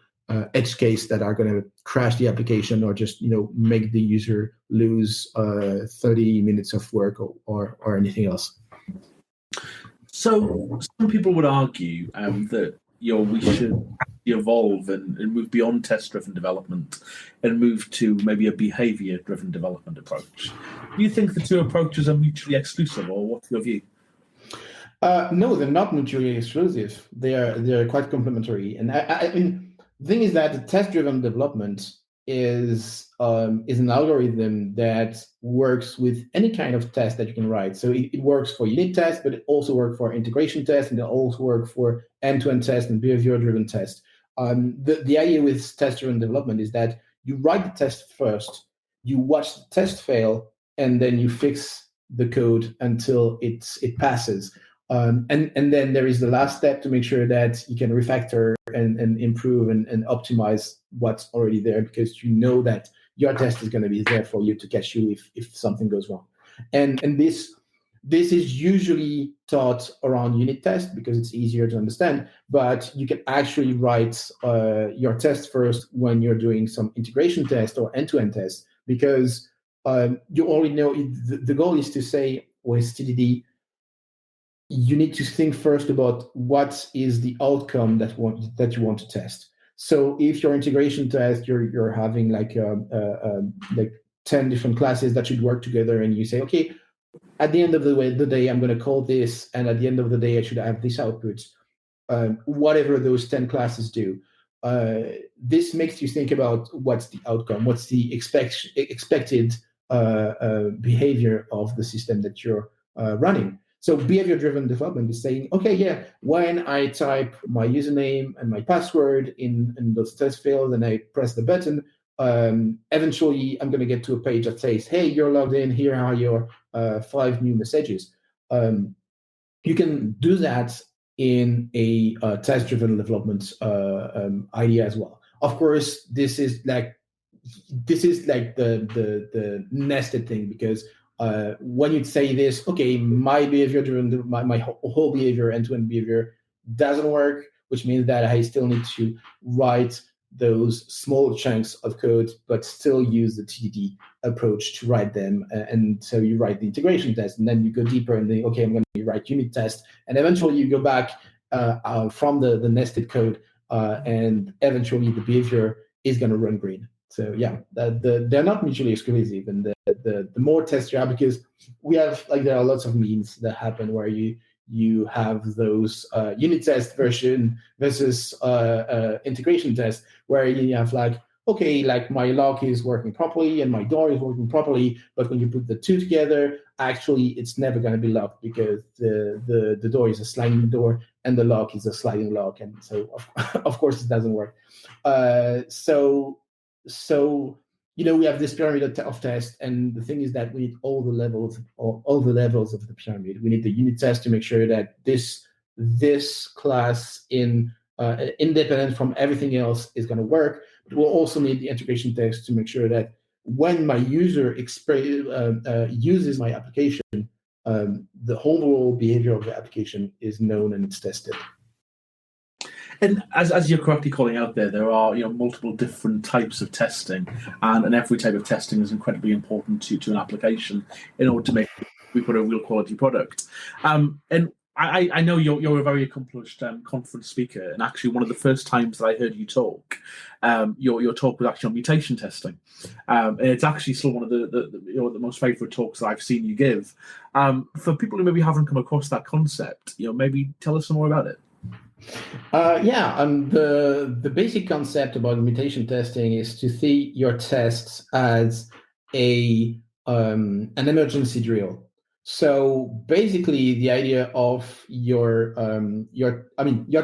edge case that are going to crash the application or just make the user lose 30 minutes of work or anything else. So some people would argue that we should evolve and move beyond test-driven development and move to maybe a behavior-driven development approach. Do you think the two approaches are mutually exclusive, or what's your view? No, they're not mutually exclusive. They're quite complementary. And I mean, the thing is that the test-driven development is an algorithm that works with any kind of test that you can write. So it works for unit tests, but it also works for integration tests, and it also works for end-to-end test and behavior-driven test. The idea with test-driven development is that you write the test first, you watch the test fail, and then you fix the code until it passes. And then there is the last step to make sure that you can refactor and improve and optimize what's already there, because you know that your test is going to be there for you to catch you if something goes wrong. And this is usually taught around unit test because it's easier to understand, but you can actually write your test first when you're doing some integration test or end-to-end test, because you already know the goal is to say with TDD, you need to think first about what is the outcome that you want to test. So if your integration test, you're having like 10 different classes that should work together, and you say, okay, at the end of the day, I'm going to call this, and at the end of the day, I should have this output. Whatever those 10 classes do, this makes you think about what's the outcome, what's the expected behavior of the system that you're running. So behavior-driven development is saying, okay, yeah, when I type my username and my password in those test fields and I press the button, eventually I'm going to get to a page that says, hey, you're logged in, here are your 5 new messages. You can do that in a test-driven development idea as well. Of course, this is like the nested thing, because when you say this, okay, my behavior-driven, my whole behavior, end-to-end behavior doesn't work, which means that I still need to write those small chunks of code, but still use the TDD approach to write them. And so you write the integration test, and then you go deeper and then, okay, I'm going to write unit test, and eventually you go back from the nested code, and eventually the behavior is going to run green. So yeah, they're not mutually exclusive, and the more tests you have, because we have there are lots of memes that happen where you have those unit test version versus integration test, where you have okay, my lock is working properly and my door is working properly, but when you put the two together, actually it's never going to be locked, because the door is a sliding door and the lock is a sliding lock, and so of course it doesn't work. So we have this pyramid of tests, and the thing is that we need all the levels of the pyramid. We need the unit test to make sure that this class independent from everything else is going to work. But we'll also need the integration test to make sure that when my user uses my application, the overall behavior of the application is known and it's tested. And as you're correctly calling out there are multiple different types of testing, and every type of testing is incredibly important to an application in order to make we put a real quality product. And I know you're a very accomplished conference speaker, and actually one of the first times that I heard you talk, your talk was actually on mutation testing, and it's actually still one of the most favorite talks that I've seen you give. For people who maybe haven't come across that concept, maybe tell us some more about it. The basic concept about mutation testing is to see your tests as an emergency drill. So basically, the idea of your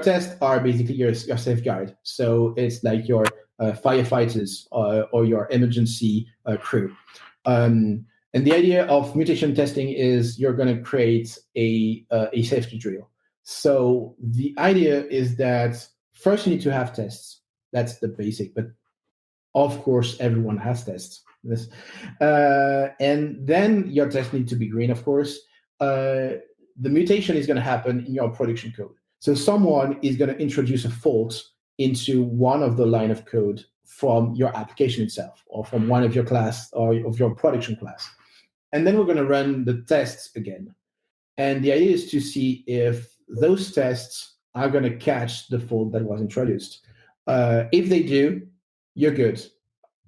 tests are basically your safeguard. So it's like your firefighters or your emergency crew. And the idea of mutation testing is you're going to create a safety drill. So the idea is that first you need to have tests. That's the basic, but of course everyone has tests. And then your tests need to be green, of course. The mutation is going to happen in your production code. So someone is going to introduce a fault into one of the line of code from your application itself, or from one of your class or of your production class. And then we're going to run the tests again. And the idea is to see if those tests are going to catch the fault that was introduced. If they do, you're good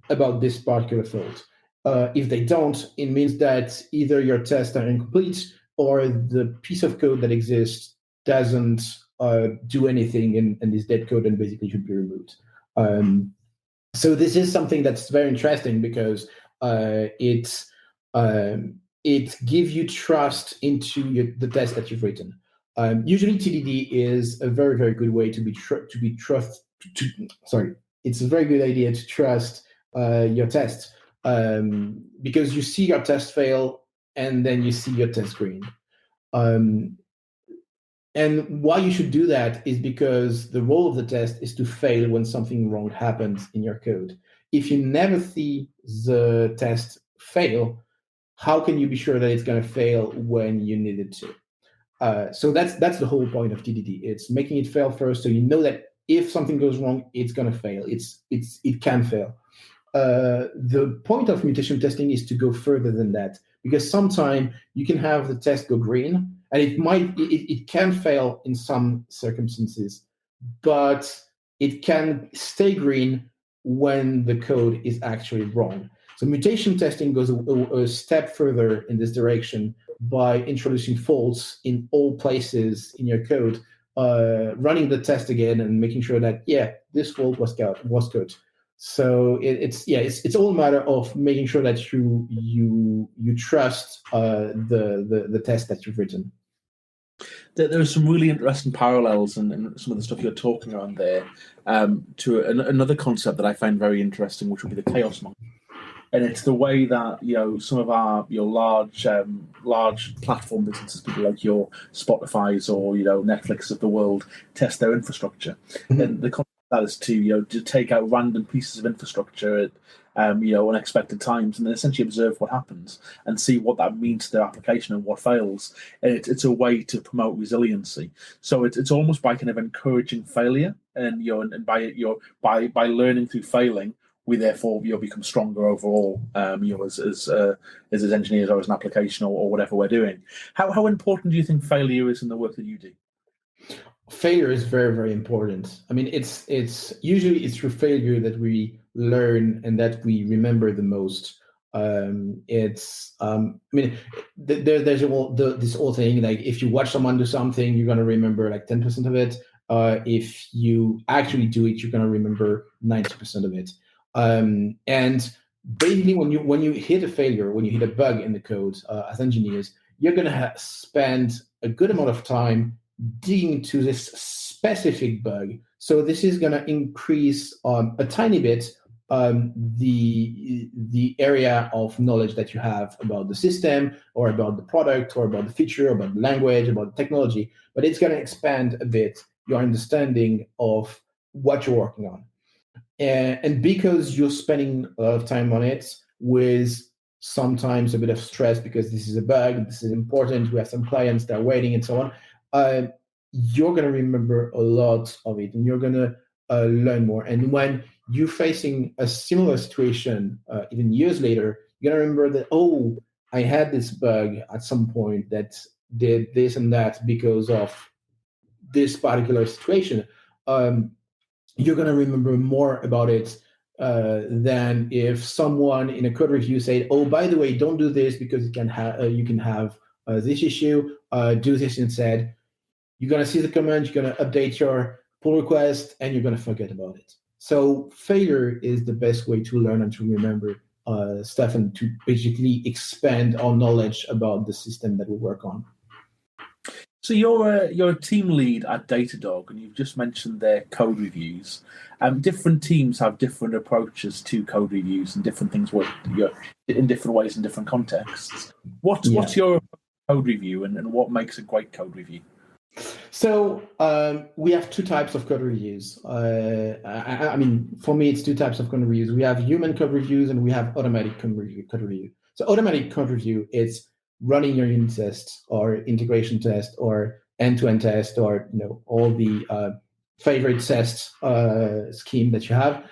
about this particular fault. If they don't, it means that either your tests are incomplete or the piece of code that exists doesn't do anything and is dead code and basically should be removed. So this is something that's very interesting because it gives you trust into the test that you've written. Usually, TDD is a very, very good way to be trust. Sorry, it's a very good idea to trust your test, because you see your test fail and then you see your test green. And why you should do that is because the role of the test is to fail when something wrong happens in your code. If you never see the test fail, how can you be sure that it's going to fail when you need it to? So that's the whole point of TDD. It's making it fail first, so you know that if something goes wrong, it's going to fail. It can fail. The point of mutation testing is to go further than that, because sometimes you can have the test go green, and it can fail in some circumstances, but it can stay green when the code is actually wrong. So mutation testing goes a step further in this direction by introducing faults in all places in your code, running the test again and making sure that, yeah, this fault was good. So it's all a matter of making sure that you trust the test that you've written. There are some really interesting parallels in some of the stuff you're talking on there to another concept that I find very interesting, which would be the chaos monkey. And it's the way that some of your large platform businesses, people like your Spotify's or Netflix of the world, test their infrastructure. Mm-hmm. And the concept of that is to take out random pieces of infrastructure at unexpected times, and then essentially observe what happens and see what that means to their application and what fails. And it's a way to promote resiliency. So it's almost by kind of encouraging failure, and and by learning through failing, we therefore become stronger overall, as engineers or as an application or whatever we're doing. How important do you think failure is in the work that you do? Failure is very, very important. I mean, it's usually through failure that we learn and that we remember the most. There's this whole thing, like if you watch someone do something, you're gonna remember like 10% of it. If you actually do it, you're gonna remember 90% of it. And basically, when you hit a failure, when you hit a bug in the code, as engineers, you're gonna spend a good amount of time digging into this specific bug. So this is going to increase a tiny bit the area of knowledge that you have about the system or about the product or about the feature, or about the language, about the technology, but it's going to expand a bit your understanding of what you're working on. And because you're spending a lot of time on it with sometimes a bit of stress because this is a bug, this is important, we have some clients that are waiting and so on, you're going to remember a lot of it and you're going to learn more. And when you're facing a similar situation, even years later, you're going to remember that, oh, I had this bug at some point that did this and that because of this particular situation. You're going to remember more about it than if someone in a code review said, oh, by the way, don't do this because you can have this issue, do this instead. You're going to see the command, you're going to update your pull request, and you're going to forget about it. So failure is the best way to learn and to remember stuff and to basically expand our knowledge about the system that we work on. So you're a team lead at DataDog, and you've just mentioned their code reviews. Different teams have different approaches to code reviews, and different things work in different ways in different contexts. What's your code review, and what makes a great code review? So we have two types of code reviews. I mean, for me, it's two types of code reviews. We have human code reviews and we have automatic code review. So automatic code review, it's running your unit test or integration test or end-to-end test or all the favorite test scheme that you have.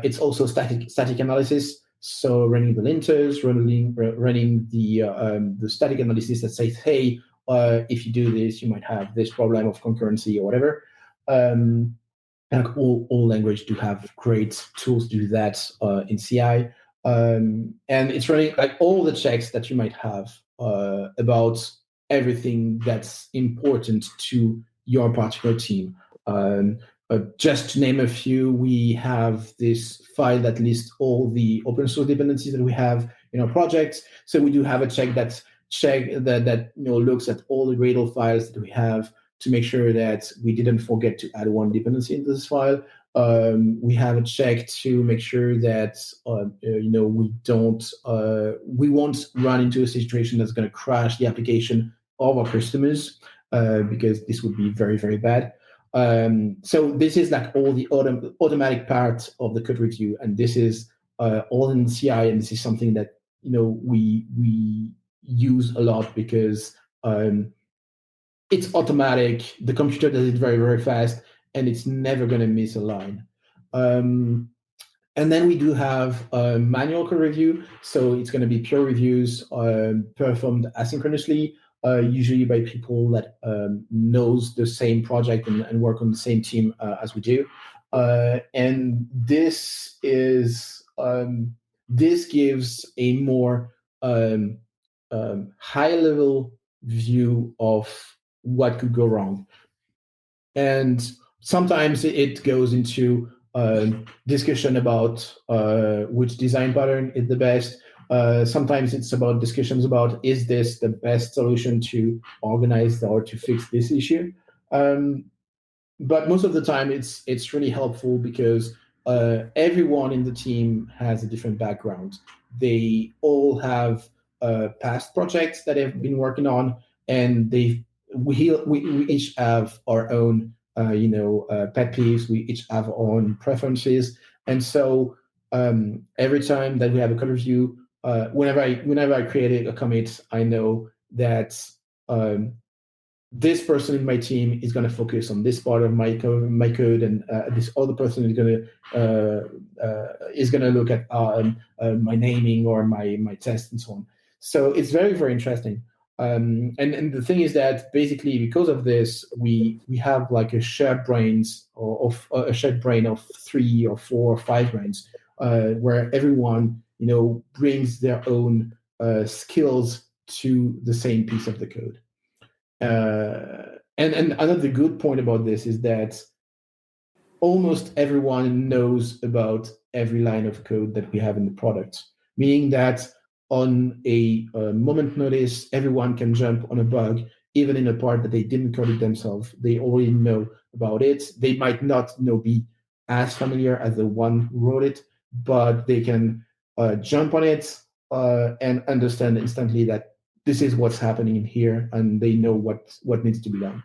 It's also static analysis. So running the linters, running the static analysis that says, hey, if you do this, you might have this problem of concurrency or whatever. And all language do have great tools to do that in CI. And it's running like all the checks that you might have about everything that's important to your particular team. Just to name a few, we have this file that lists all the open source dependencies that we have in our projects. So we do have a check that looks at all the Gradle files that we have to make sure that we didn't forget to add one dependency into this file. We have a check to make sure that we won't run into a situation that's going to crash the application of our customers, because this would be very, very bad. So this is like all the automatic part of the code review, and this is all in CI, and this is something that we use a lot because it's automatic. The computer does it very, very fast, and it's never going to miss a line. And then we do have manual code review, so it's going to be peer reviews performed asynchronously. Usually by people that knows the same project and work on the same team as we do, and this gives a more high-level view of what could go wrong, and sometimes it goes into discussion about which design pattern is the best. Sometimes it's about discussions about, is this the best solution to organize or to fix this issue? But most of the time, it's really helpful because everyone in the team has a different background. They all have past projects that they've been working on, and we each have our own pet peeves. We each have our own preferences, and so every time that we have a code review, whenever I create a commit, I know that this person in my team is going to focus on this part of my code, and this other person is going to look at my naming or my test and so on. So it's very, very interesting. And the thing is that basically because of this, we have like a shared brain of 3 or 4 or 5 brains, where everyone brings their own skills to the same piece of the code. And another good point about this is that almost everyone knows about every line of code that we have in the product, meaning that on a moment notice, everyone can jump on a bug, even in a part that they didn't code it themselves. They already know about it. They might not be as familiar as the one who wrote it, but they can jump on it and understand instantly that this is what's happening in here, and they know what needs to be done.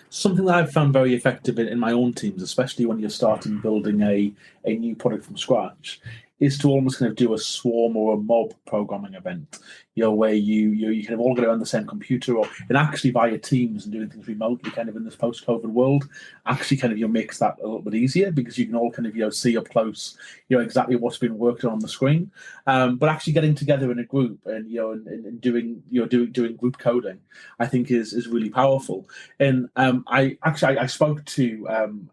Something that I've found very effective in my own teams, especially when you're starting building a new product from scratch, is to almost kind of do a swarm or a mob programming event, where you kind of all get around the same computer, and actually via Teams and doing things remotely, kind of in this post-COVID world, actually kind of makes that a little bit easier because you can all kind of see up close, exactly what's been worked on the screen. But actually getting together in a group and and doing group coding, I think is really powerful. And I spoke to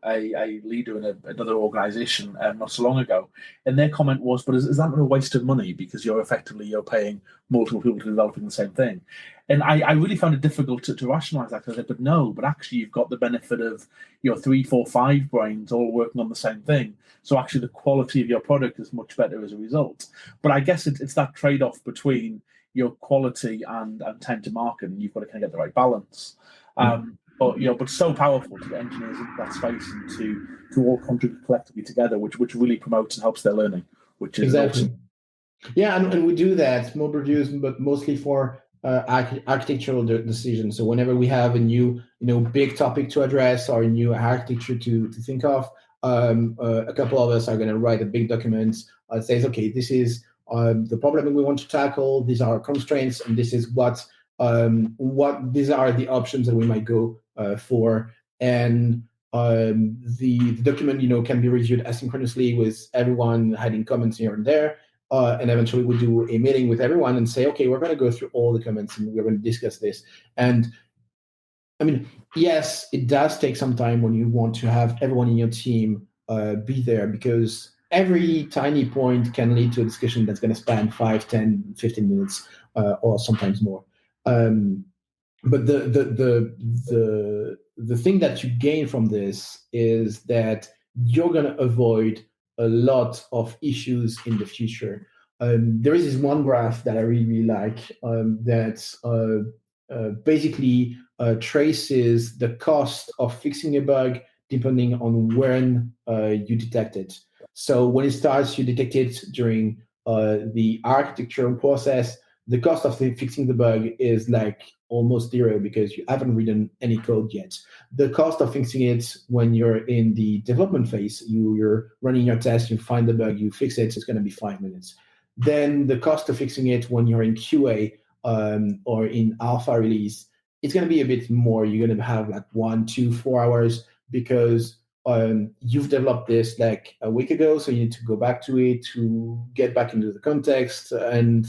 a leader in another organization not so long ago, and their comment was, but is that not a waste of money because you're paying multiple people to developing the same thing? And I really found it difficult to rationalize that. I said, but actually you've got the benefit of 3, 4, 5 brains all working on the same thing. So actually the quality of your product is much better as a result. But I guess it's that trade-off between your quality and time to market, and you've got to kind of get the right balance. But so powerful to get engineers into that space and to all contribute collectively together, which really promotes and helps their learning, which is exactly awesome. Yeah, and we do that mob reviews, but mostly for architectural decisions. So whenever we have a new big topic to address or a new architecture to think of, a couple of us are going to write a big document that says, okay, this is the problem we want to tackle. These are our constraints, and this is what these are the options that we might go for. And the document can be reviewed asynchronously with everyone hiding comments here and there. And eventually we do a meeting with everyone and say, okay, we're going to go through all the comments and we're going to discuss this. And I mean, yes, it does take some time when you want to have everyone in your team be there, because every tiny point can lead to a discussion that's going to span 5, 10, 15 minutes or sometimes more. But the the thing that you gain from this is that you're going to avoid a lot of issues in the future. There is this one graph that I really like that basically traces the cost of fixing a bug depending on when you detect it. So when it starts, you detect it during the architectural process. The cost of fixing the bug is like almost zero because you haven't written any code yet. The cost of fixing it when you're in the development phase, you're running your test, you find the bug, you fix it, it's going to be 5 minutes. Then the cost of fixing it when you're in QA or in alpha release, it's going to be a bit more. You're going to have like 1, 2, 4 hours because you've developed this like a week ago, so you need to go back to it to get back into the context and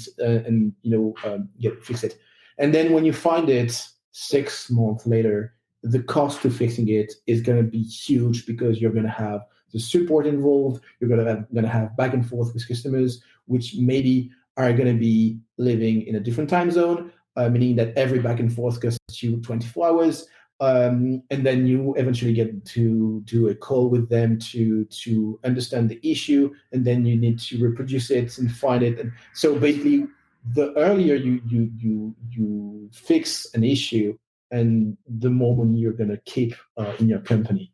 fix it. And then when you find it 6 months later, the cost to fixing it is going to be huge because you're going to have the support involved. You're going to have back and forth with customers, which maybe are going to be living in a different time zone, meaning that every back and forth costs you 24 hours. And then you eventually get to do a call with them to understand the issue, and then you need to reproduce it and find it. And so basically, the earlier you fix an issue, and the more money you're going to keep in your company.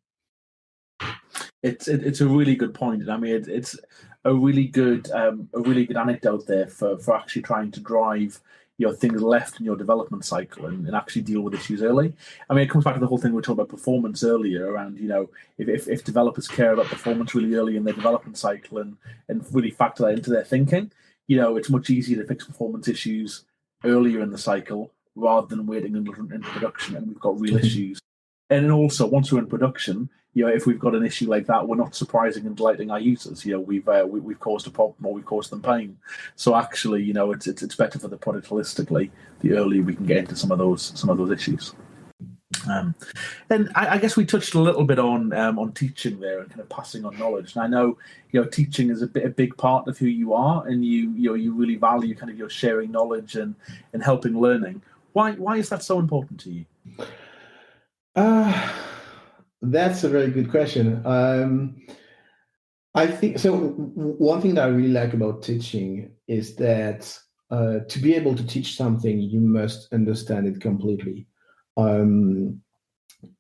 It's a really good point, and I mean it's a really good anecdote there for actually trying to drive things left in your development cycle and actually deal with issues early. I mean, it comes back to the whole thing we were talking about performance earlier around, if developers care about performance really early in their development cycle and really factor that into their thinking, it's much easier to fix performance issues earlier in the cycle rather than waiting into production and we've got real issues. And then also, once we're in production, if we've got an issue like that, we're not surprising and delighting our users. We've caused a problem or we've caused them pain. So actually, it's better for the product holistically the earlier we can get into some of those issues. And I guess we touched a little bit on teaching there and kind of passing on knowledge. And I know teaching is a big part of who you are, and you really value kind of your sharing knowledge and helping learning. Why is that so important to you? That's a very good question. I think so. One thing that I really like about teaching is that to be able to teach something, you must understand it completely. And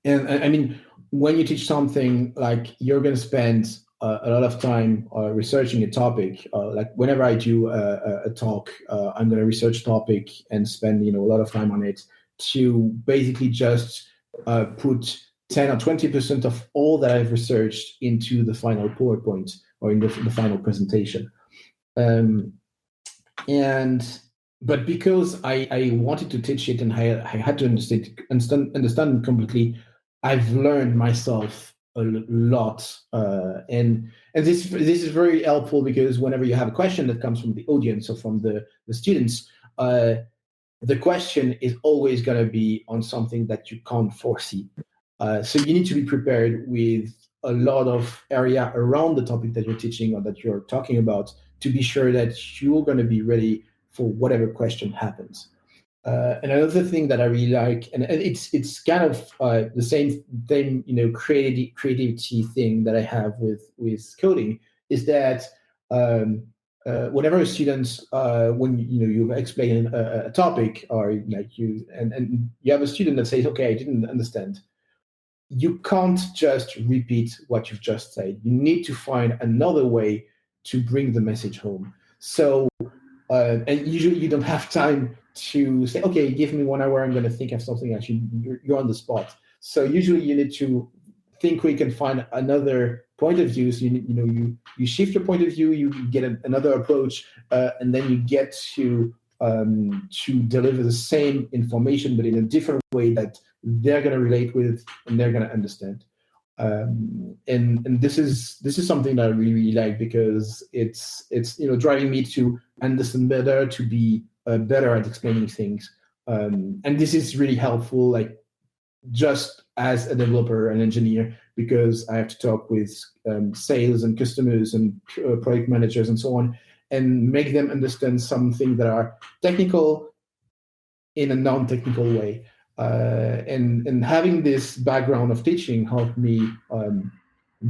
I mean, when you teach something, like you're going to spend a lot of time researching a topic. Like whenever I do a talk, I'm going to research a topic and spend a lot of time on it to basically just put 10 or 20% of all that I've researched into the final PowerPoint or in the final presentation. But because I wanted to teach it and I had to understand it completely, I've learned myself a lot. And this is very helpful because whenever you have a question that comes from the audience or from the students, the question is always going to be on something that you can't foresee. So you need to be prepared with a lot of area around the topic that you're teaching or that you're talking about to be sure that you're going to be ready for whatever question happens. And another thing that I really like, and it's kind of the same thing, creativity thing that I have with coding, is that whenever students, when you explain a topic or like and you have a student that says, "Okay, I didn't understand," you can't just repeat what you've just said. You need to find another way to bring the message home. So, and usually you don't have time to say, "Okay, give me 1 hour. I'm going to think of something." Actually, you're on the spot. So usually you need to think quick and find another point of view. So you shift your point of view, you get another approach, and then you get to deliver the same information, but in a different way that they're going to relate with and they're going to understand. And this is something that I really, really like because it's driving me to understand better, to be better at explaining things. And this is really helpful, like just as a developer and engineer, because I have to talk with sales and customers and project managers and so on, and make them understand some things that are technical in a non-technical way. And having this background of teaching helped me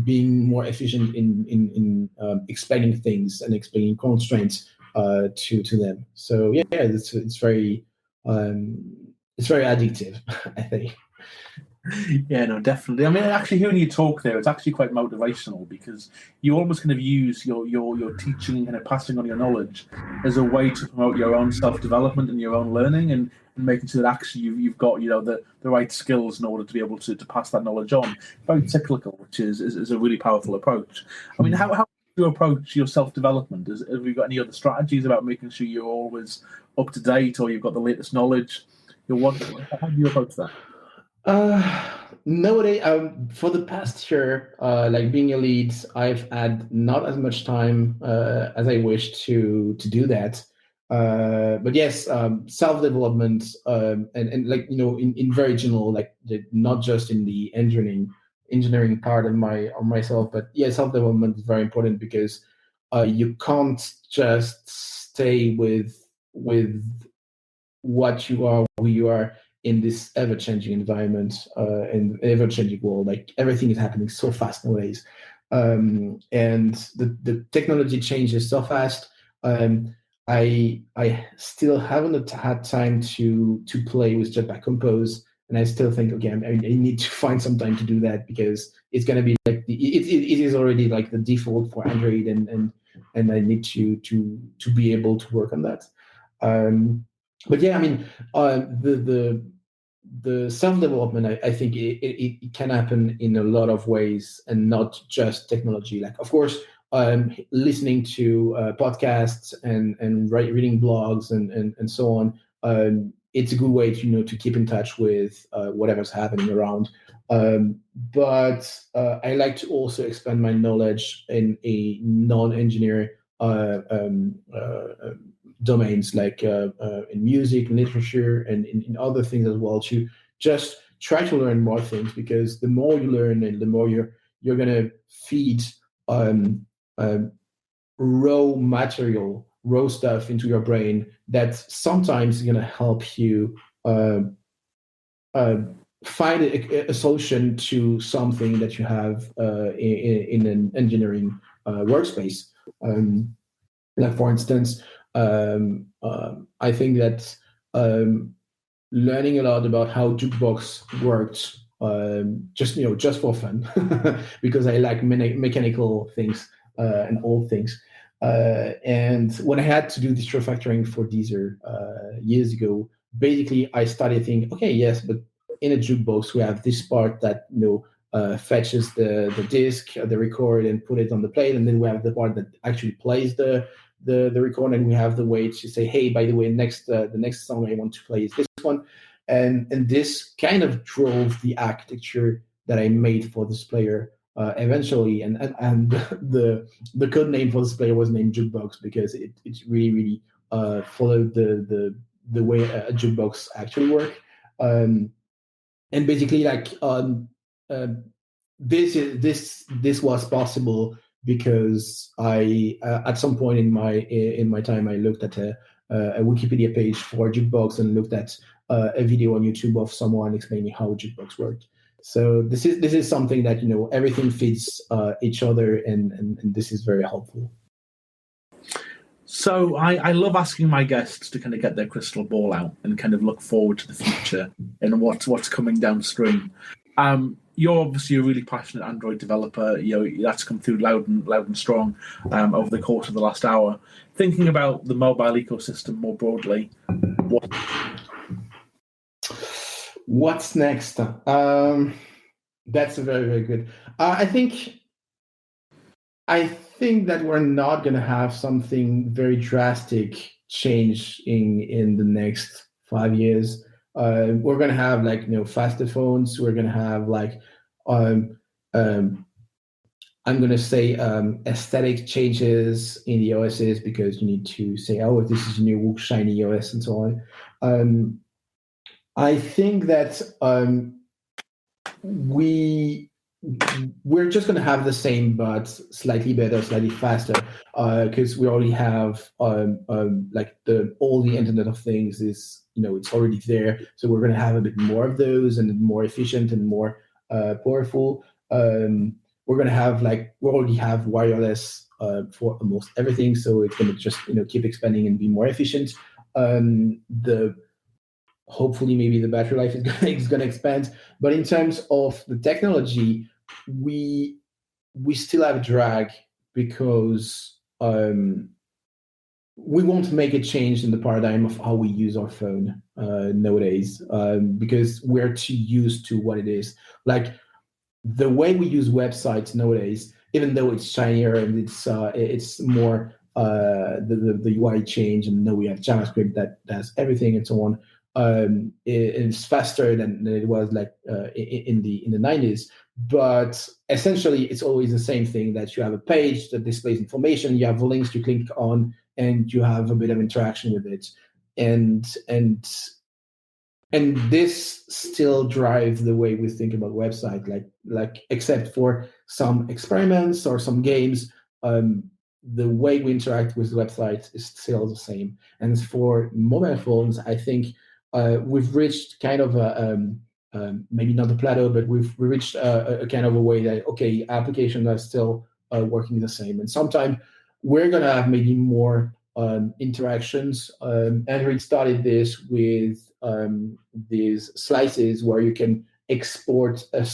being more efficient in explaining things and explaining constraints to them. So yeah, it's very addictive, I think. Yeah, no, definitely. I mean, actually, hearing you talk there, it's actually quite motivational because you almost kind of use your teaching and passing on your knowledge as a way to promote your own self development and your own learning, and making sure that actually you've got the right skills in order to be able to pass that knowledge on. Very cyclical, which is a really powerful approach. I mean, how do you approach your self development? Have you got any other strategies about making sure you're always up to date or you've got the latest knowledge? How do you approach that? Nowadays, for the past year, like being a lead, I've had not as much time as I wish to do that. But yes, self-development, and like, in very general, like not just in the engineering part of myself, but yeah, self-development is very important because you can't just stay with what you are, who you are in this ever-changing environment and ever-changing world. Like everything is happening so fast nowadays, and the technology changes so fast. I still haven't had time to play with Jetpack Compose, and I still think, okay, I need to find some time to do that because it's going to be like it is already like the default for Android, and I need to be able to work on that. But yeah, I mean, the self-development, I think it can happen in a lot of ways and not just technology. Like, of course, listening to podcasts and reading blogs and so on. It's a good way to keep in touch with whatever's happening around. But I like to also expand my knowledge in a non-engineer domains, like in music, literature, and in other things as well, to just try to learn more things, because the more you learn and the more you're going to feed raw stuff into your brain that sometimes is going to help you find a solution to something that you have in an engineering workspace. Like, for instance, I think that learning a lot about how Jukebox worked, just for fun, because I like mechanical things and old things. And when I had to do distro factoring for Deezer years ago, basically I started thinking, okay, yes, but in a jukebox we have this part that fetches the disc, the record, and put it on the plate, and then we have the part that actually plays the record, and we have the way to say, hey, by the way, the next song I want to play is this one, and this kind of drove the architecture that I made for this player eventually, and the code name for this player was named Jukebox because it really followed the way a jukebox actually works. And basically, like, this was possible because I at some point in my time, I looked at a Wikipedia page for Jukebox and looked at a video on YouTube of someone explaining how Jukebox worked. So this is something that everything feeds each other, and this is very helpful. So I love asking my guests to kind of get their crystal ball out and kind of look forward to the future and what's coming downstream. You're obviously a really passionate Android developer. That's come through loud and strong over the course of the last hour. Thinking about the mobile ecosystem more broadly, what's next? That's a very, very good. I think that we're not going to have something very drastic change in the next 5 years. We're going to have faster phones. We're going to have I'm going to say aesthetic changes in the OSs, because you need to say, oh, this is a new shiny OS and so on. I think that we we're just going to have the same, but slightly better, slightly faster, because we already have like all the Internet of Things is, it's already there. So we're going to have a bit more of those and more efficient and more powerful. We're going to have we already have wireless for almost everything. So it's going to just keep expanding and be more efficient. Hopefully maybe the battery life is going to expand, but in terms of the technology, we still have a drag because we won't make a change in the paradigm of how we use our phone nowadays, because we're too used to what it is. Like the way we use websites nowadays, even though it's shinier and it's more the UI change, and now we have JavaScript that does everything and so on. It's faster than it was in the 90s, but essentially it's always the same thing, that you have a page that displays information, you have links to click on, and you have a bit of interaction with it, and this still drives the way we think about website, like except for some experiments or some games, the way we interact with the website is still the same. And for mobile phones, I think we've reached kind of maybe not a plateau, but we've reached a kind of a way that, okay, applications are still working the same. And sometimes we're going to have maybe more interactions. Android started this with these slices where you can export a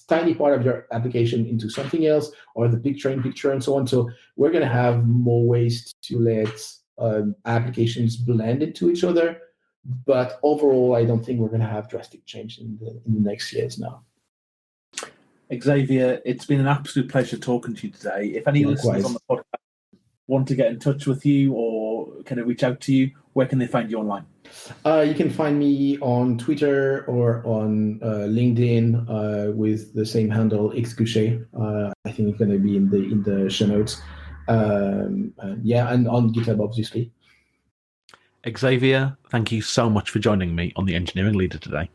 tiny part of your application into something else, or the picture in picture and so on. So we're going to have more ways to let applications blend into each other. But overall, I don't think we're going to have drastic change in the next years now. Xavier, it's been an absolute pleasure talking to you today. If any listeners on the podcast want to get in touch with you or kind of reach out to you, where can they find you online? You can find me on Twitter or on LinkedIn with the same handle, Xgouchet. I think it's going to be in the show notes. And on GitHub, obviously. Xavier, thank you so much for joining me on the Engineering Leader today.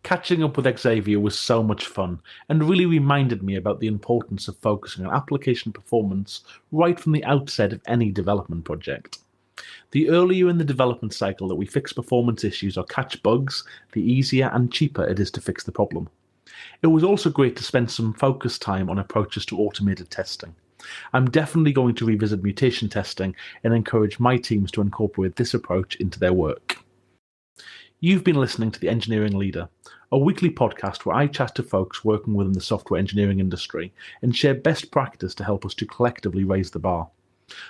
Catching up with Xavier was so much fun and really reminded me about the importance of focusing on application performance right from the outset of any development project. The earlier in the development cycle that we fix performance issues or catch bugs, the easier and cheaper it is to fix the problem. It was also great to spend some focused time on approaches to automated testing. I'm definitely going to revisit mutation testing and encourage my teams to incorporate this approach into their work. You've been listening to The Engineering Leader, a weekly podcast where I chat to folks working within the software engineering industry and share best practice to help us to collectively raise the bar.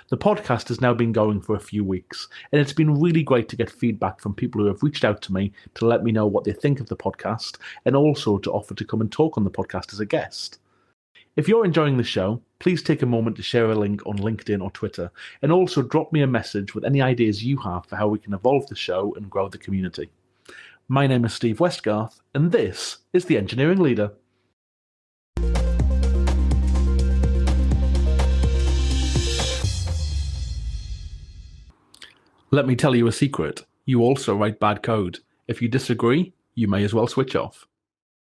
The podcast has now been going for a few weeks, and it's been really great to get feedback from people who have reached out to me to let me know what they think of the podcast, and also to offer to come and talk on the podcast as a guest. If you're enjoying the show, please take a moment to share a link on LinkedIn or Twitter, and also drop me a message with any ideas you have for how we can evolve the show and grow the community. My name is Steve Westgarth, and this is The Engineering Leader. Let me tell you a secret. You also write bad code. If you disagree, you may as well switch off.